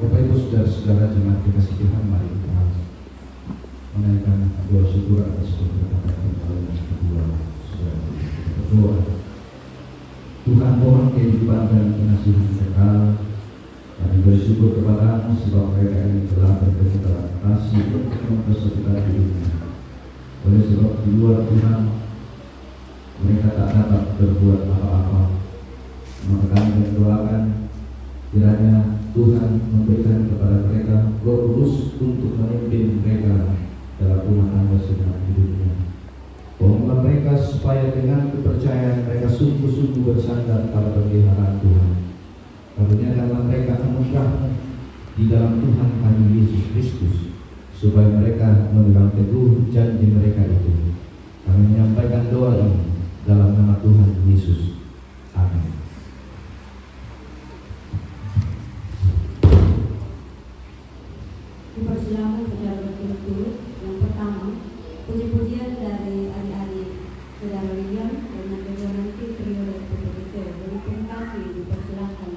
S5: Bapak Ibu saudara-saudara jemaat dikasih Tuhan, mari kita menaikkan doa syukur atas keberkatan tahun yang kedua. Saudara berdoa. Tuhan, mohon kehidupan dan pengasihan kekal. Kami bersyukur kepada-Mu sebab mereka ini telah bertemu dalam kasih untuk mempersatukan dirinya. Oleh sebab di luar Tuhan mereka tak dapat berbuat apa-apa. Maka kami mendoakan kiranya Tuhan memberikan kepada mereka Roh Kudus untuk memimpin mereka dalam rumah tangga sedang hidupnya. Tolonglah mereka supaya dengan kepercayaan mereka sungguh-sungguh bersandar pada pemeliharaan Tuhan. Karuniakanlah mereka anugerah di dalam Tuhan kami Yesus Kristus, supaya mereka memegang teguh janji mereka itu. Kami menyampaikan doa ini dalam nama Tuhan Yesus. Amin.
S3: Dipersilakan saudara berturut-turut. Yang pertama, puji-pujian dari adik-adik saudara William dan nanti trio dari PPT. Terima kasih, dipersilakan.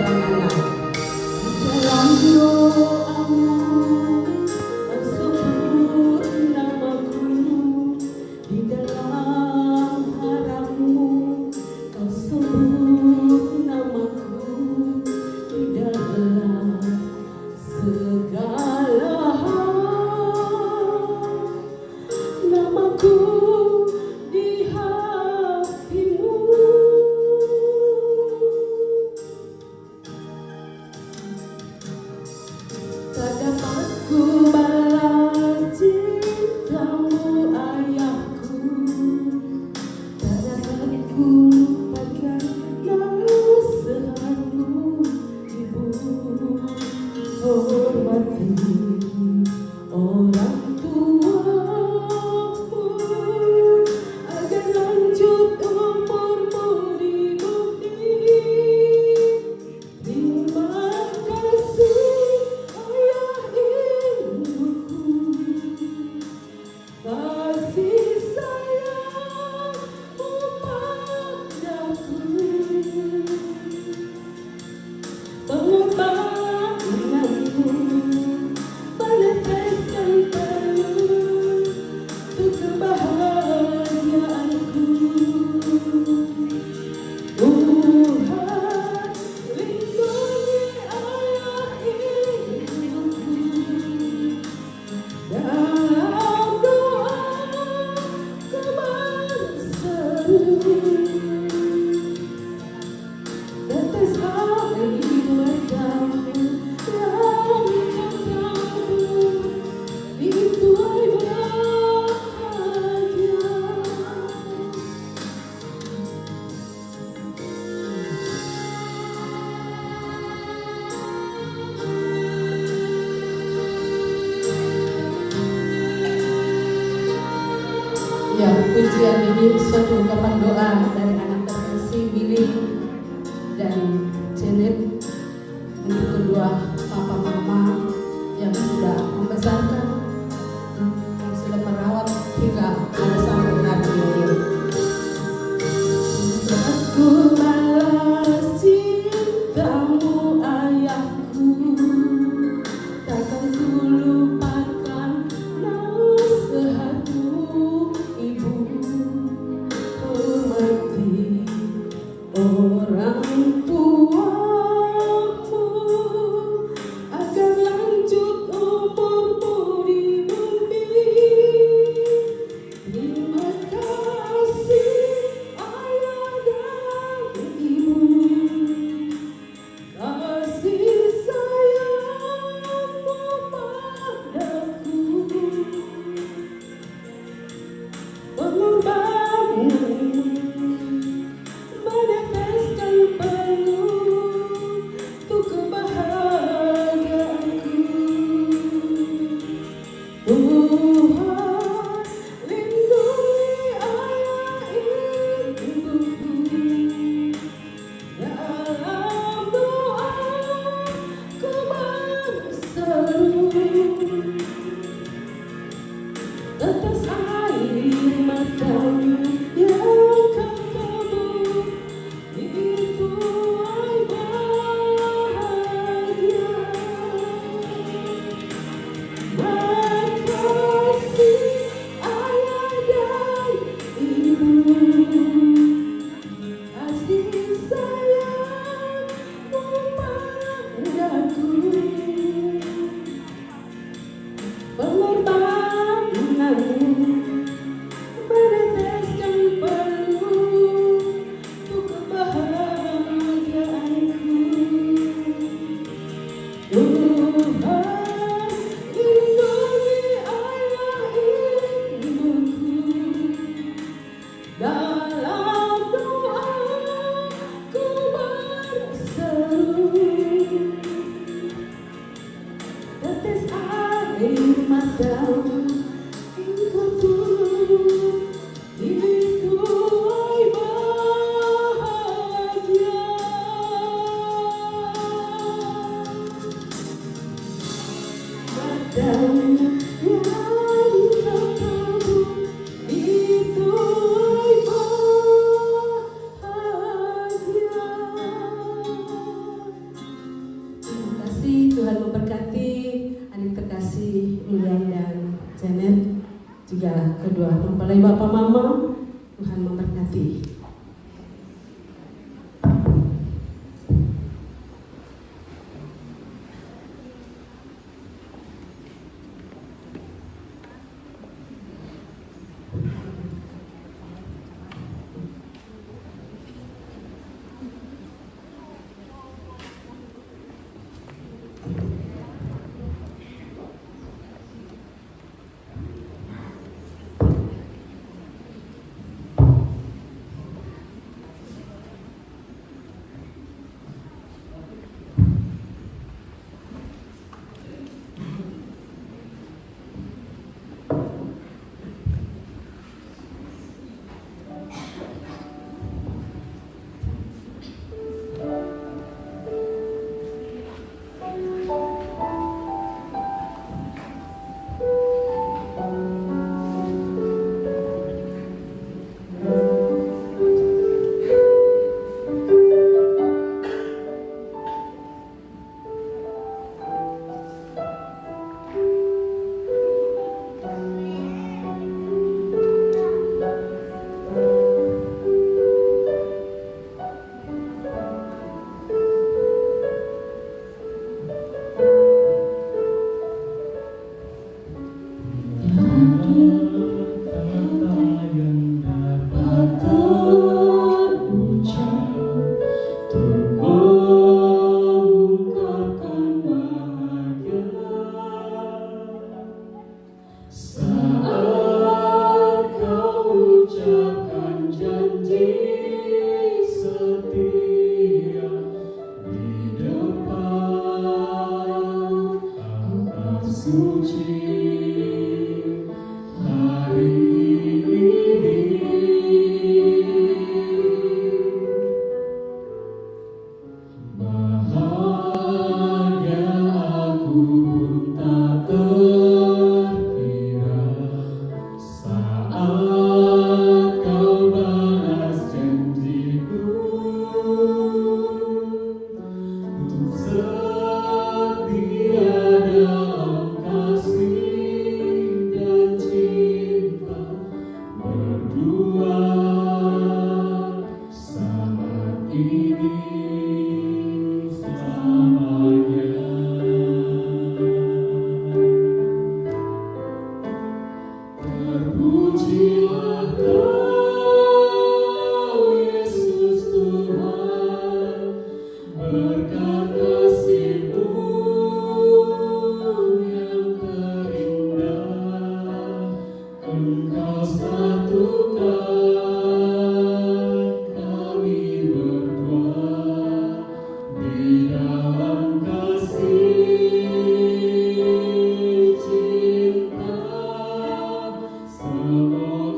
S3: anak-anak. Dalam doanya kau sebut namaku, di dalam harapmu kau sebut namaku, di dalam segala hal namaku di hatimu. Tak dapat ku balas cintamu ayahku, tak dapat ku lupakan nasihatmu ibu. Hormati orang tuamu agar lanjut umurmu di bumi. Terima kasih ayah ibuku, kasih sayangmu padaku, pengorbananmu meneteskan peluh untuk kebahagiaanku. Tuhan lindungi ayah ibuku, dalam doa ku berseru, tetes air matamu yang katamu dituai bahagia. Ya, pujian ini suatu ungkapan doa dari anak terkasih Billy dan Janet untuk kedua papa mama yang sudah membesarkan, yang sudah merawat hingga ada sampai hari ini. Aku balas cintamu ayahku, takkan ku lupakan nasihatmu ibu. Hormati orang tuamu agar lanjut umurmu di bumi. Terima kasih ayah dan ibu, kasih sayangmu padaku, pengorbananmu meneteskan peluh untuk kebahagiaanku. Tuhan lindungi ayah ibuku, dalam doa ku berseru, tetes air matamu yang katamu dituai bahagia. Makasih ayah dan ibu, kasih sayangmu padaku, pengorbananmu menetes
S7: juga kedua mempelai Bapak Mama. Tuhan memberkati.
S4: Semoga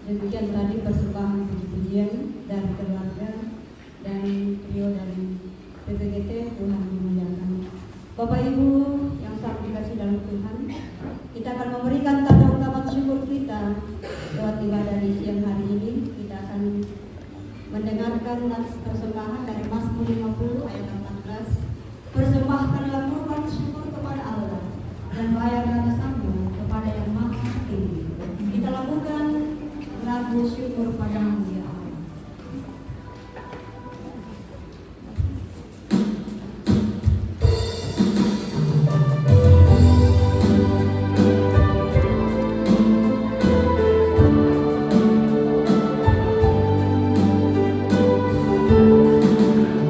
S3: Demikian tadi persembahan puji-pujian dari keluarga dan trio dari PPGT. Tuhan memuliakan. Bapak Ibu yang sangat dikasih dalam Tuhan, kita akan memberikan tanda ungkapan syukur kita lewat ibadah di siang hari ini. Kita akan mendengarkan nats persembahan dari Mazmur 50 ayat 14. Persembahkanlah kurban syukur kepada Allah dan bayarlah sambung kepada Yang Maha Tinggi. Kita lakukan lagu syukur padamu ya Allah.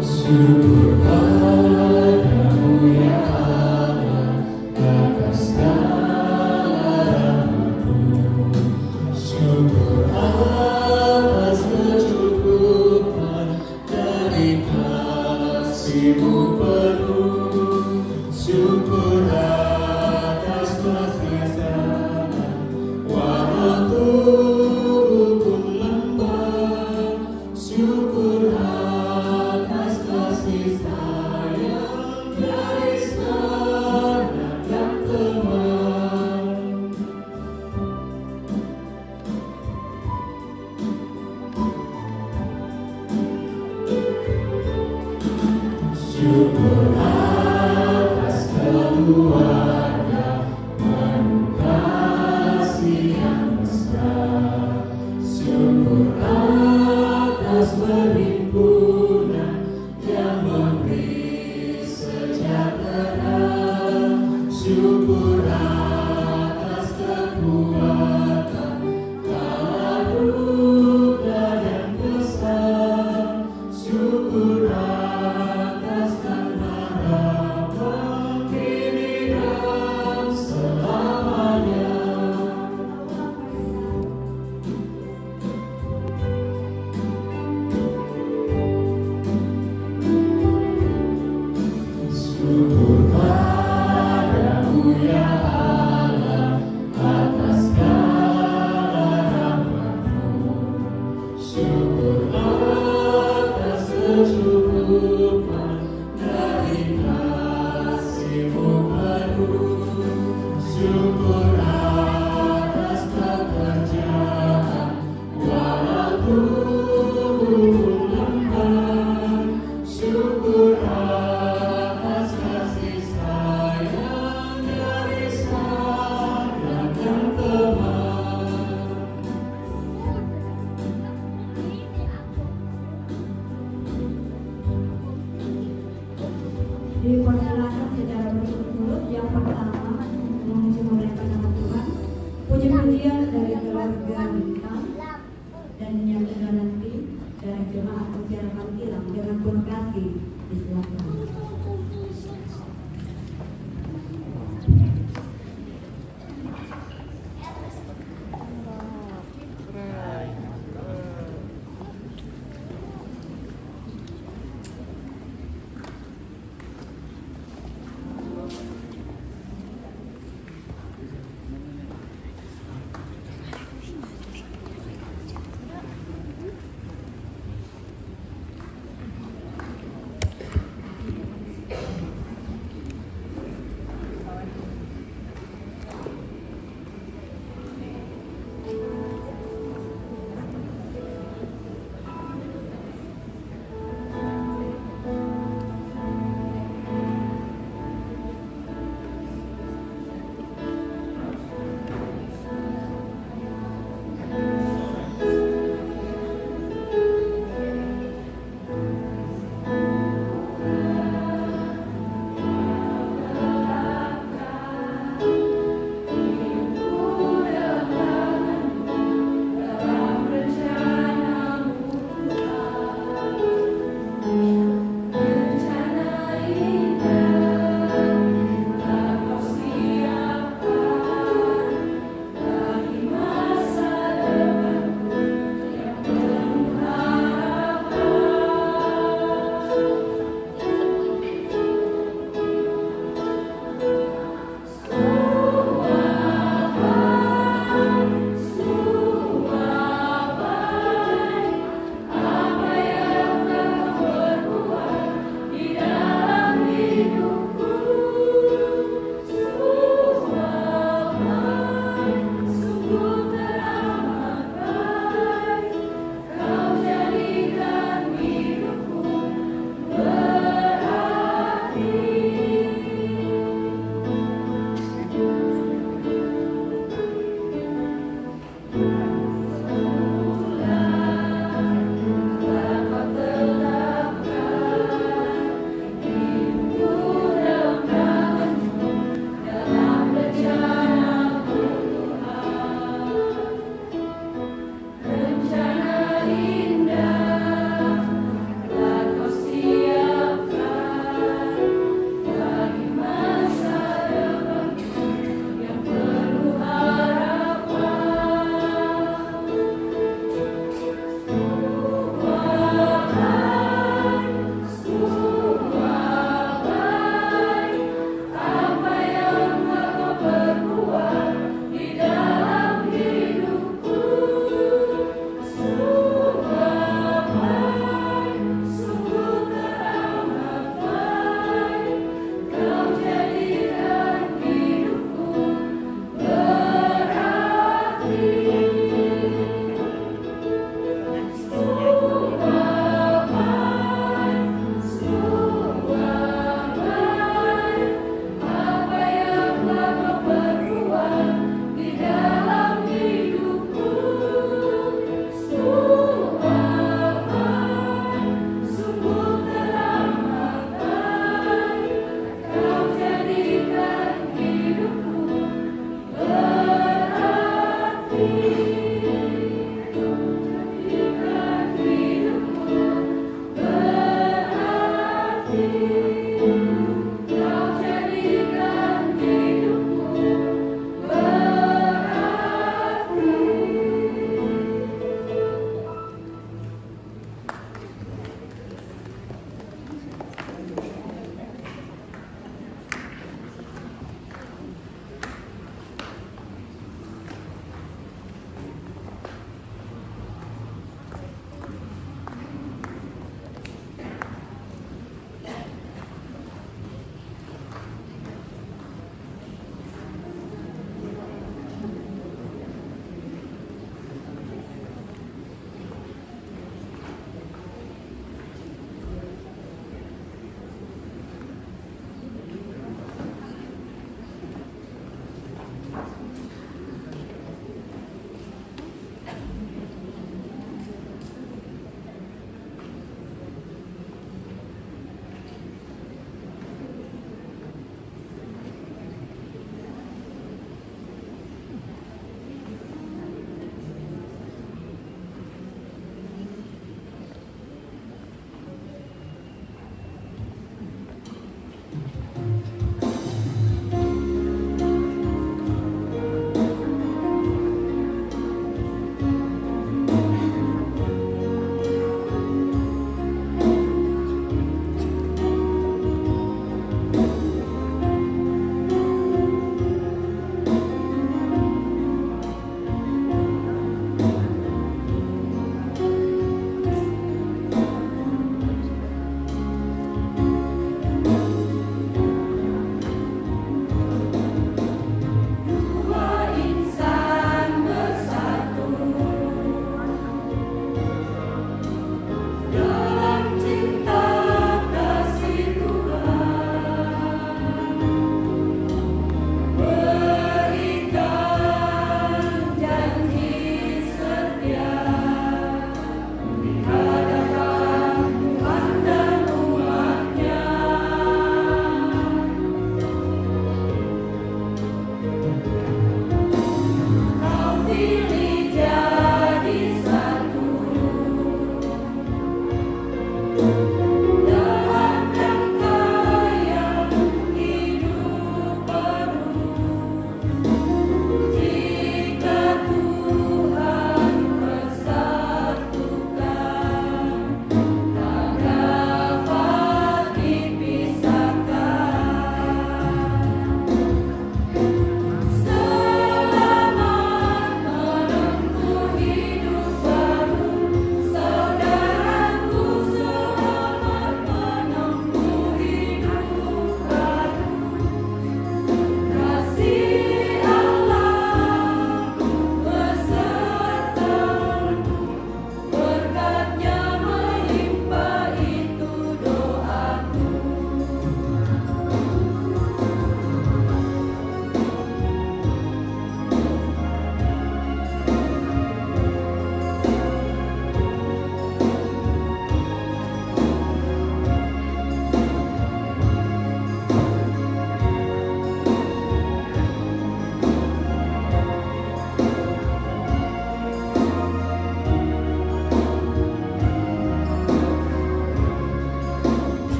S4: Syukur padamu ya Allah atas segala rahmat-Mu. Syukur atas kecukupan dari kasih-Mu penuh. Syukur atas kasih-Mu walau tubuhku lemah. Syukur atas kasih sayang dari sekarang yang teman. Syukur atas keluarga penuh kasih yang mesra. Syukur atas perhimpunan yang memberi sejahtera. Syukur atas kekuatan kala duka dan kesal. Syukur atas harapan kini dan selamanya. Syukur padamu ya Allah atas segala rahmat-Mu. Syukur atas kecukupan dari kasih-Mu penuh. Syukur atas pekerjaan walau tubuhku lemah. Syukur atas kasih sayang dari sekarang yang teman.
S3: Dipersilakan secara berturut-turut. Yang pertama, memuji memuliakan nama Tuhan. Puji-pujian dari keluarga Bintang, dan yang kedua nanti dari jemaat Mutiara Pantilang dengan penuh kasih. Disilakan.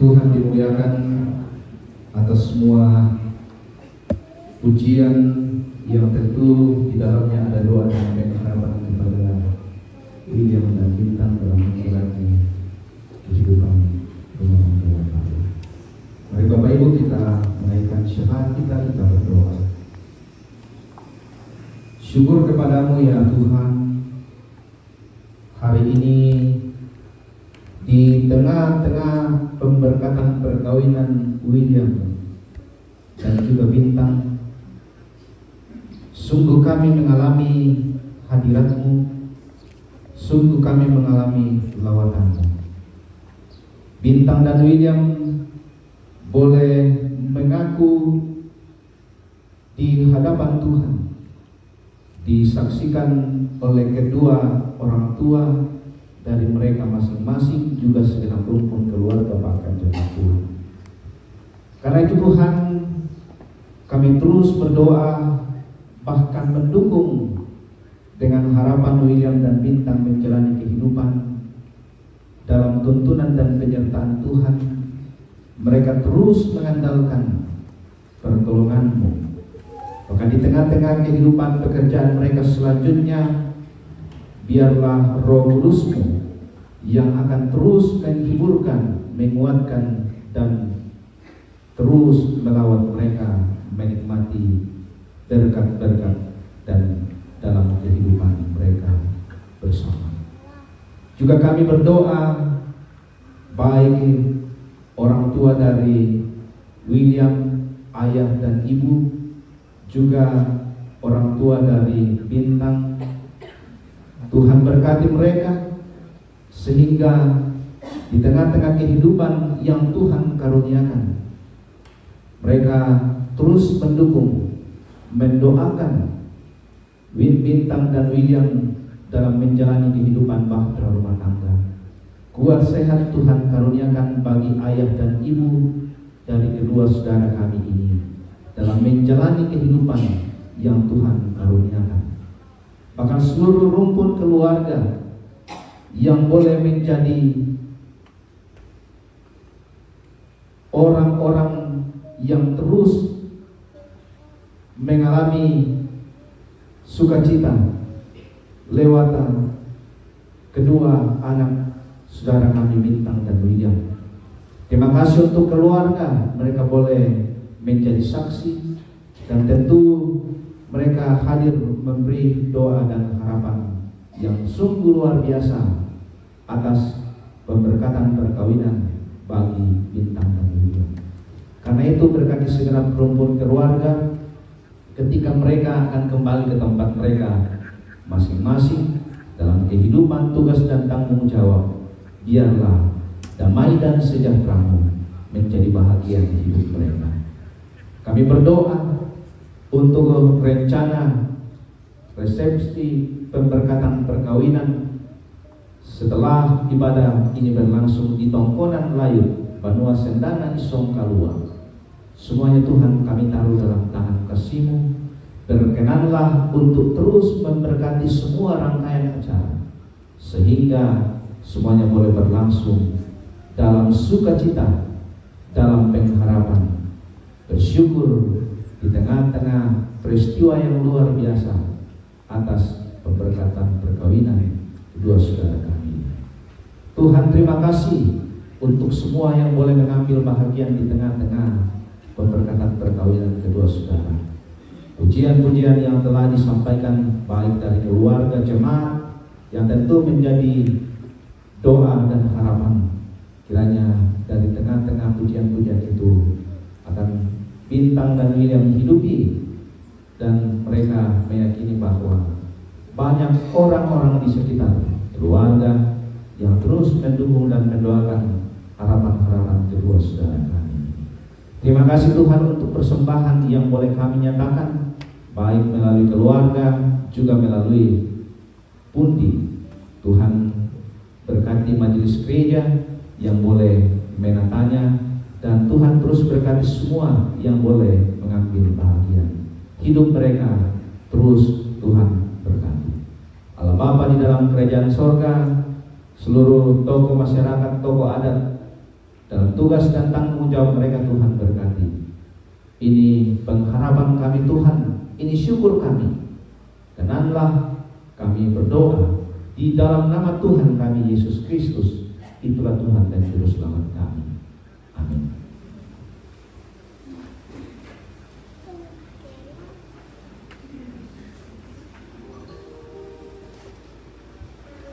S5: Tuhan dimuliakan atas semua pujian yang tentu di dalamnya ada doa dan pengharapan kepada William dan Bintang dalam menjalani kehidupan rumah tangga. Mari Bapak Ibu kita menaikkan syafaat kita berdoa. Syukur kepadamu ya Tuhan, hari ini di tengah-tengah pemberkatan perkawinan William dan juga Bintang, sungguh kami mengalami hadirat-Mu, sungguh kami mengalami lawatan-Mu. Bintang dan William boleh mengaku di hadapan Tuhan, disaksikan oleh kedua orang tua dari mereka masing-masing, juga segenap rumpun keluarga bahkan jemaat Tuhan. Karena itu Tuhan, kami terus berdoa bahkan mendukung dengan harapan William dan Bintang menjalani kehidupan dalam tuntunan dan penyertaan Tuhan. Mereka terus mengandalkan pertolongan-Mu. Maka di tengah-tengah kehidupan pekerjaan mereka selanjutnya, biarlah Roh Kudus-Mu yang akan terus menghiburkan, menguatkan, dan terus melawat mereka menikmati berkat-berkat dan dalam kehidupan mereka bersama. Juga kami berdoa baik orang tua dari William, ayah dan ibu, juga orang tua dari Bintang. Tuhan berkati mereka sehingga di tengah-tengah kehidupan yang Tuhan karuniakan, mereka terus mendukung, mendoakan Bintang dan William dalam menjalani kehidupan bahtera rumah tangga. Kuat sehat Tuhan karuniakan bagi ayah dan ibu dari kedua saudara kami ini dalam menjalani kehidupan yang Tuhan karuniakan. Bahkan seluruh rumpun keluarga yang boleh menjadi orang-orang yang terus mengalami sukacita lewat kedua anak saudara kami Bintang dan William. Terima kasih untuk keluarga, mereka boleh menjadi saksi dan tentu mereka hadir memberi doa dan harapan yang sungguh luar biasa atas pemberkatan perkawinan bagi Bintang dan William. Karena itu berkati segenap rumpun keluarga ketika mereka akan kembali ke tempat mereka masing-masing dalam kehidupan, tugas dan tanggung jawab. Biarlah damai dan sejahtera-Mu menjadi bahagian hidup mereka. Kami berdoa untuk rencana resepsi pemberkatan perkawinan setelah ibadah ini berlangsung di Tongkonan Layu, Banua Sendana, Isong Kalua. Semuanya Tuhan kami taruh dalam tangan kasih-Mu. Berkenanlah untuk terus memberkati semua rangkaian acara sehingga semuanya boleh berlangsung dalam sukacita, dalam pengharapan, bersyukur di tengah-tengah peristiwa yang luar biasa atas pemberkatan perkawinan kedua saudara kami. Tuhan terima kasih untuk semua yang boleh mengambil bahagian di tengah-tengah pemberkatan perkawinan kedua saudara. Pujian-pujian yang telah disampaikan baik dari keluarga jemaat yang tentu menjadi doa dan harapan, kiranya dari tengah-tengah pujian-pujian itu akan Bintang dan William hidupi dan mereka meyakini bahwa banyak orang-orang di sekitar keluarga yang terus mendukung dan mendoakan harapan-harapan kedua saudara kami. Terima kasih Tuhan untuk persembahan yang boleh kami nyatakan baik melalui keluarga juga melalui pundi. Tuhan berkati majelis gereja yang boleh menatanya, dan Tuhan terus berkati semua yang boleh mengambil bahagian hidup mereka. Terus Tuhan berkati. Allah Bapa di dalam kerajaan sorga, seluruh tokoh masyarakat, tokoh adat dalam tugas dan tanggung jawab mereka. Tuhan berkati. Ini pengharapan kami Tuhan, ini syukur kami. Kenanlah kami berdoa di dalam nama Tuhan kami Yesus Kristus. Itulah Tuhan dan Juru Selamat kami. Amin.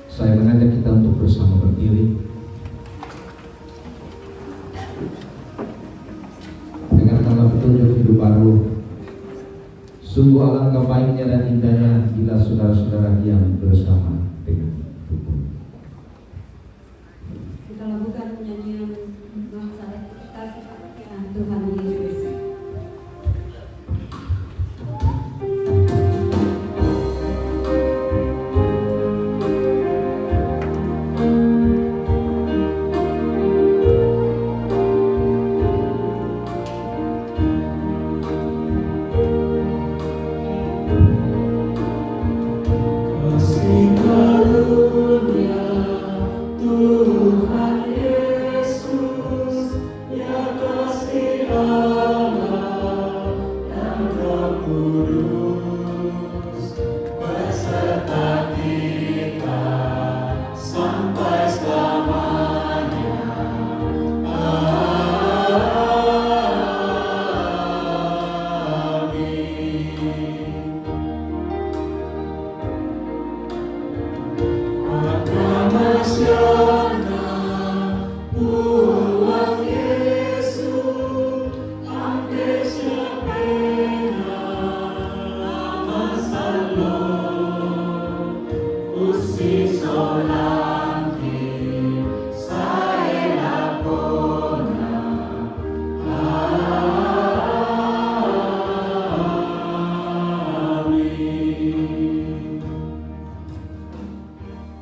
S5: Saya mengajak kita untuk bersama berdiri. Dengarkanlah petunjuk hidup baru. Sungguh alangkah baiknya dan indahnya bila saudara-saudara yang bersama dengan Tuhan.
S3: Kita lakukan penyanyian bangsa kasih Tuhan Yesus.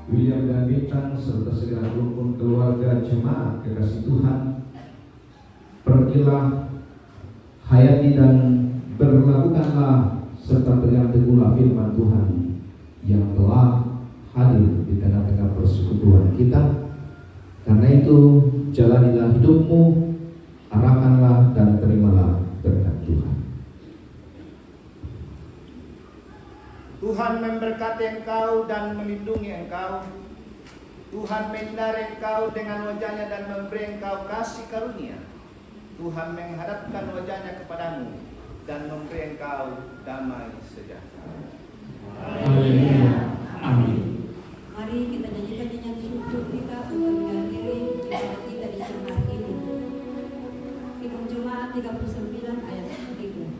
S5: William dan Bintang serta segala rukun keluarga jemaat kekasih Tuhan, pergilah, hayati dan berlakukanlah serta pegang teguhlah firman Tuhan yang telah hadir di tengah-tengah persekutuan kita. Karena itu jalanilah hidupmu, arahkanlah dan terimalah berkat Tuhan.
S8: Tuhan memberkati engkau dan melindungi engkau. Tuhan menyinari engkau dengan wajahnya dan memberi engkau kasih karunia. Tuhan menghadapkan wajahnya kepadamu dan memberi engkau damai sejahtera.
S4: Haleluya. Amin.
S3: Mari kita nyanyikan nyanyian syukur kita untuk mengakhiri ibadah kita di siang hari ini. Hikam Jemaat 39 ayat 3.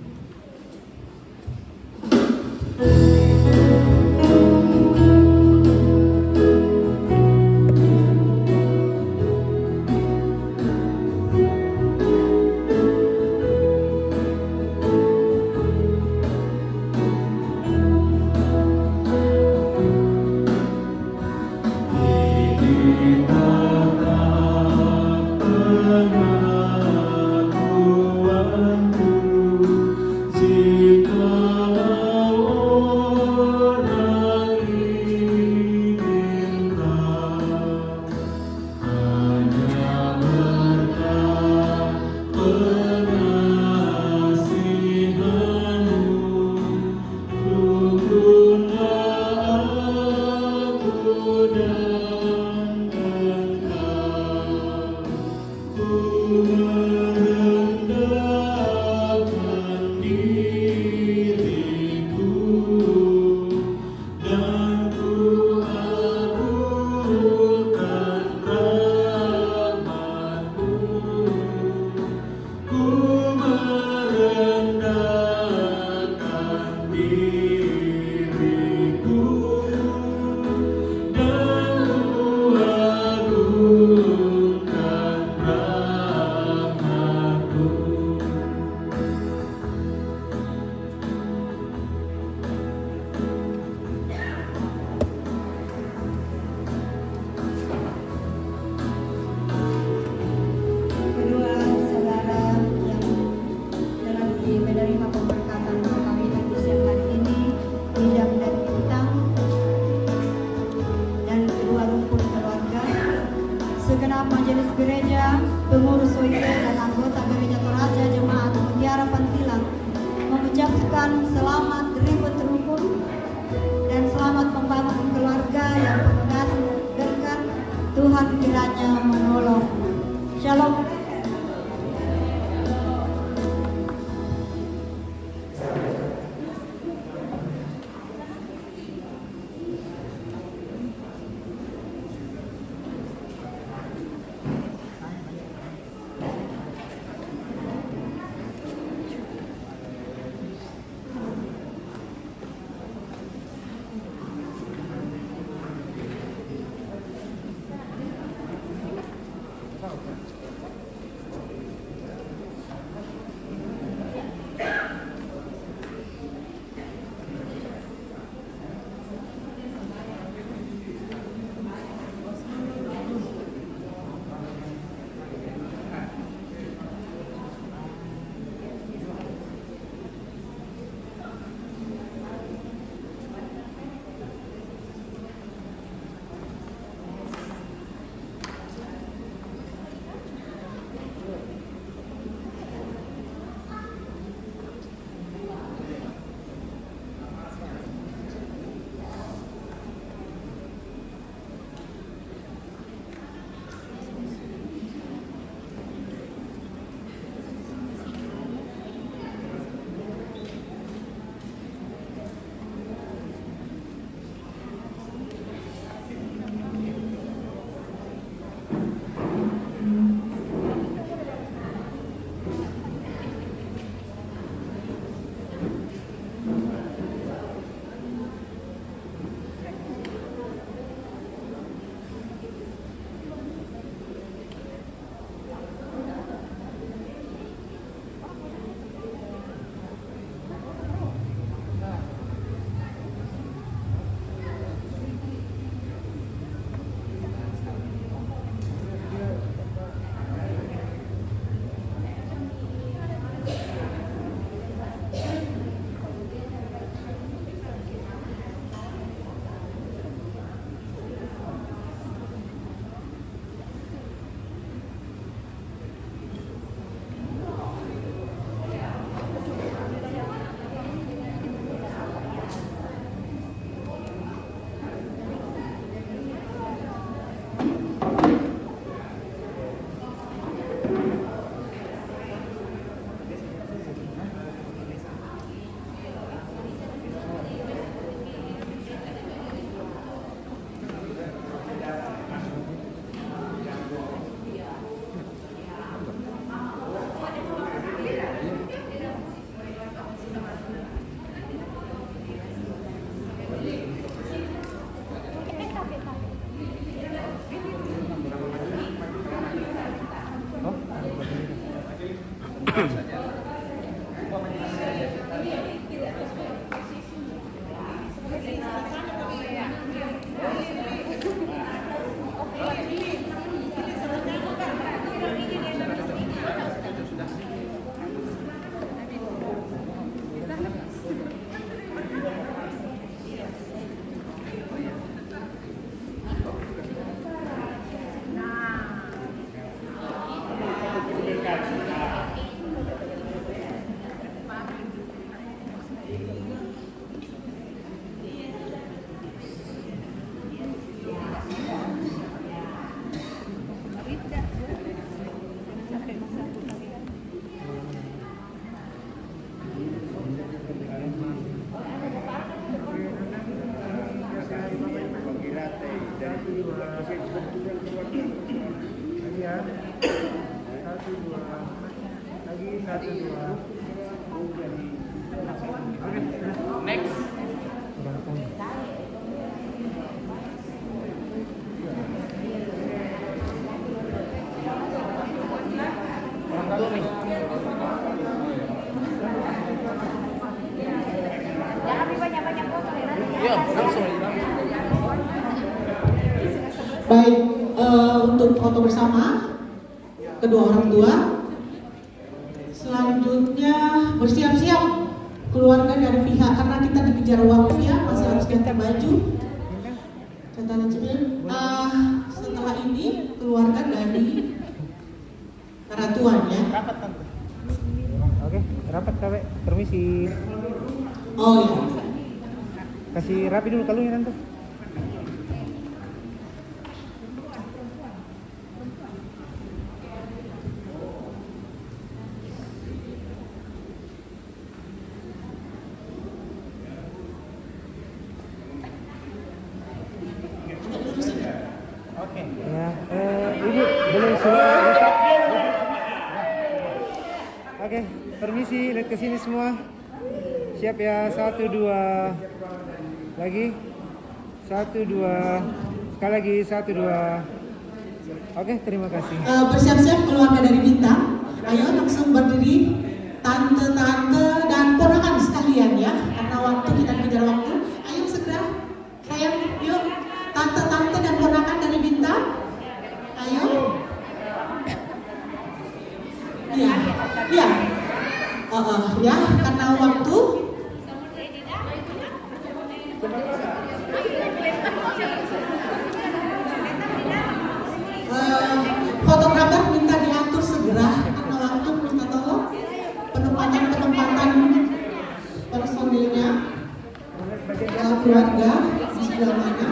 S9: GWC dan anggota Gereja Toraja Jemaat Mutiara Pantilang mengucapkan selamat ribut rukun dan selamat membangun keluarga yang penuh kasih berkat. Tuhan kiranya menolong. Shalom.
S10: Baik, untuk foto bersama kedua orang tua. Selanjutnya bersiap-siap keluarga dari pihak, karena kita dikejar waktu ya, masih harus ganti baju. Catatan sipil. Setelah ini keluarga dari karena Tuhan ya.
S6: Rapat tante. Oke, rapat KW. Permisi.
S10: Oh ya.
S6: Kasih rapi dulu kalungnya tante.
S10: Oke.
S6: Ya, Ibu boleh semua. Oke, permisi, lihat ke sini semua. Siap ya, 1, 2. Lagi. 1, 2. Sekali lagi, 1, 2. Oke, terima kasih.
S10: Bersiap-siap keluarga dari Bintang. Ayo langsung berdiri, tante-tante dan ponakan sekalian ya. Karena waktu kita kejar waktu. Ayo segera. Ayo, yuk. Tante-tante dan ponakan dari Bintang. Ayo. Iya, iya. Ya, karena waktu. Fotografer minta diatur segera karena waktu, minta tolong penempatan personilnya, keluarga di sebelah mana.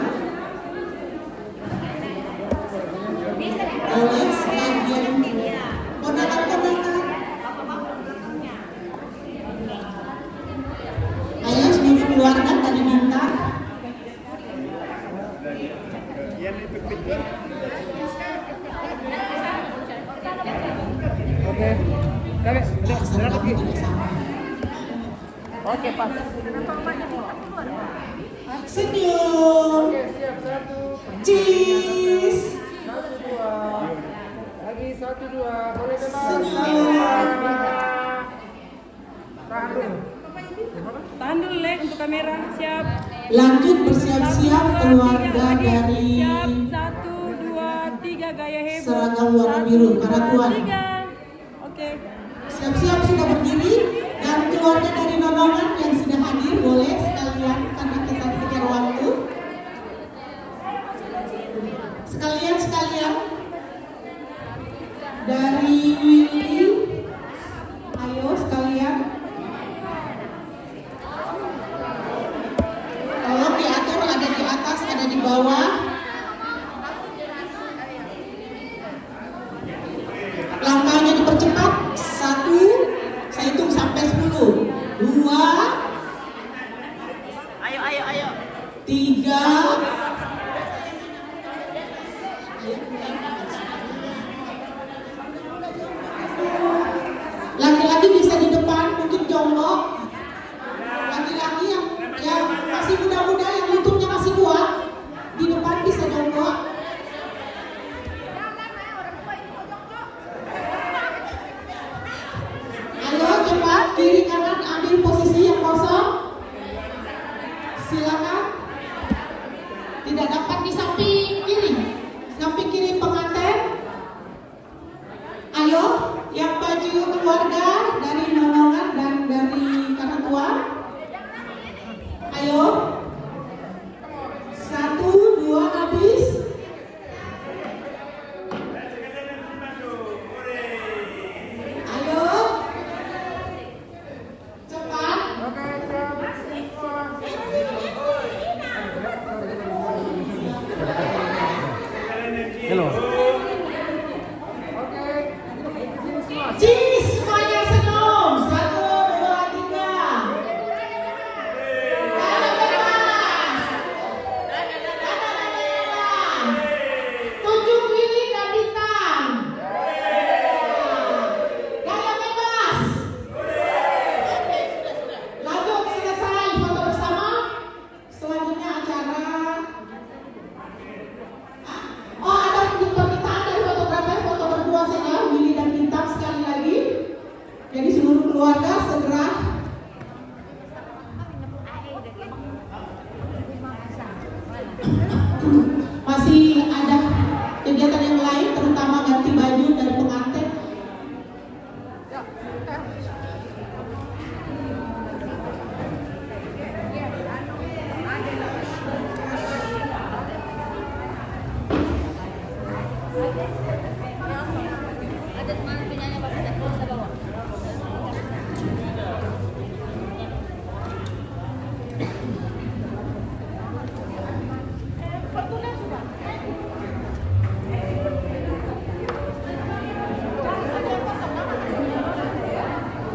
S10: Oleh sebagian ponakan-ponakan. Ayo seluruh keluarga dari Bintang.
S6: Oke. KW, udah rapat gitu.
S10: Oke, Pak. Senyum.
S6: Oke, siap. 1.
S10: Cheese.
S6: 1, 2. Lagi 1, 2. Boleh bebas. Tahan dulu.
S2: Tahan dulu Lek untuk kamera. Siap.
S10: Lanjut bersiap-siap keluarga dari
S2: Siap. 1, 2, 3 gaya heboh.
S10: seragam warna biru karena Tuhan.
S2: 3. Oke.
S10: Siap-siap sudah berdiri dan keluarga dari Nonongan yang sudah hadir boleh sekalian karena kita dikejar waktu. Sekalian dari Willy, ayo sekalian. Tolong diatur, ada di atas, ada di bawah. Langkahnya dipercepat. 1, saya hitung sampai 10. 2, 3. Laki-laki bisa di depan, mungkin jongkok. Laki-laki yang masih muda-muda, yang lututnya masih kuat, di depan bisa jongkok. Ayo cepat, kiri kanan ambil posisi yang kosong. Silakan. Tidak dapat di samping kiri pengantin. Ayo, yang baju keluarga dari Nonongan dan dari kakak tua. Ayo. 1, 2, habis. Ayo. Cepat.
S1: Hello.
S10: Cheese, semuanya senyum. 1, 2, 3. Dada bebas. Tunjuk Willy dan Bintang. Dada bebas. Lanjut, selesai foto bersama. Selanjutnya acara. Oh, ada permintaan dari fotografer, foto berdua saja, Willy dan Bintang sekali lagi. Jadi seluruh keluarga segera. Masih ada kegiatan yang lain, terutama ganti baju dari pengantin.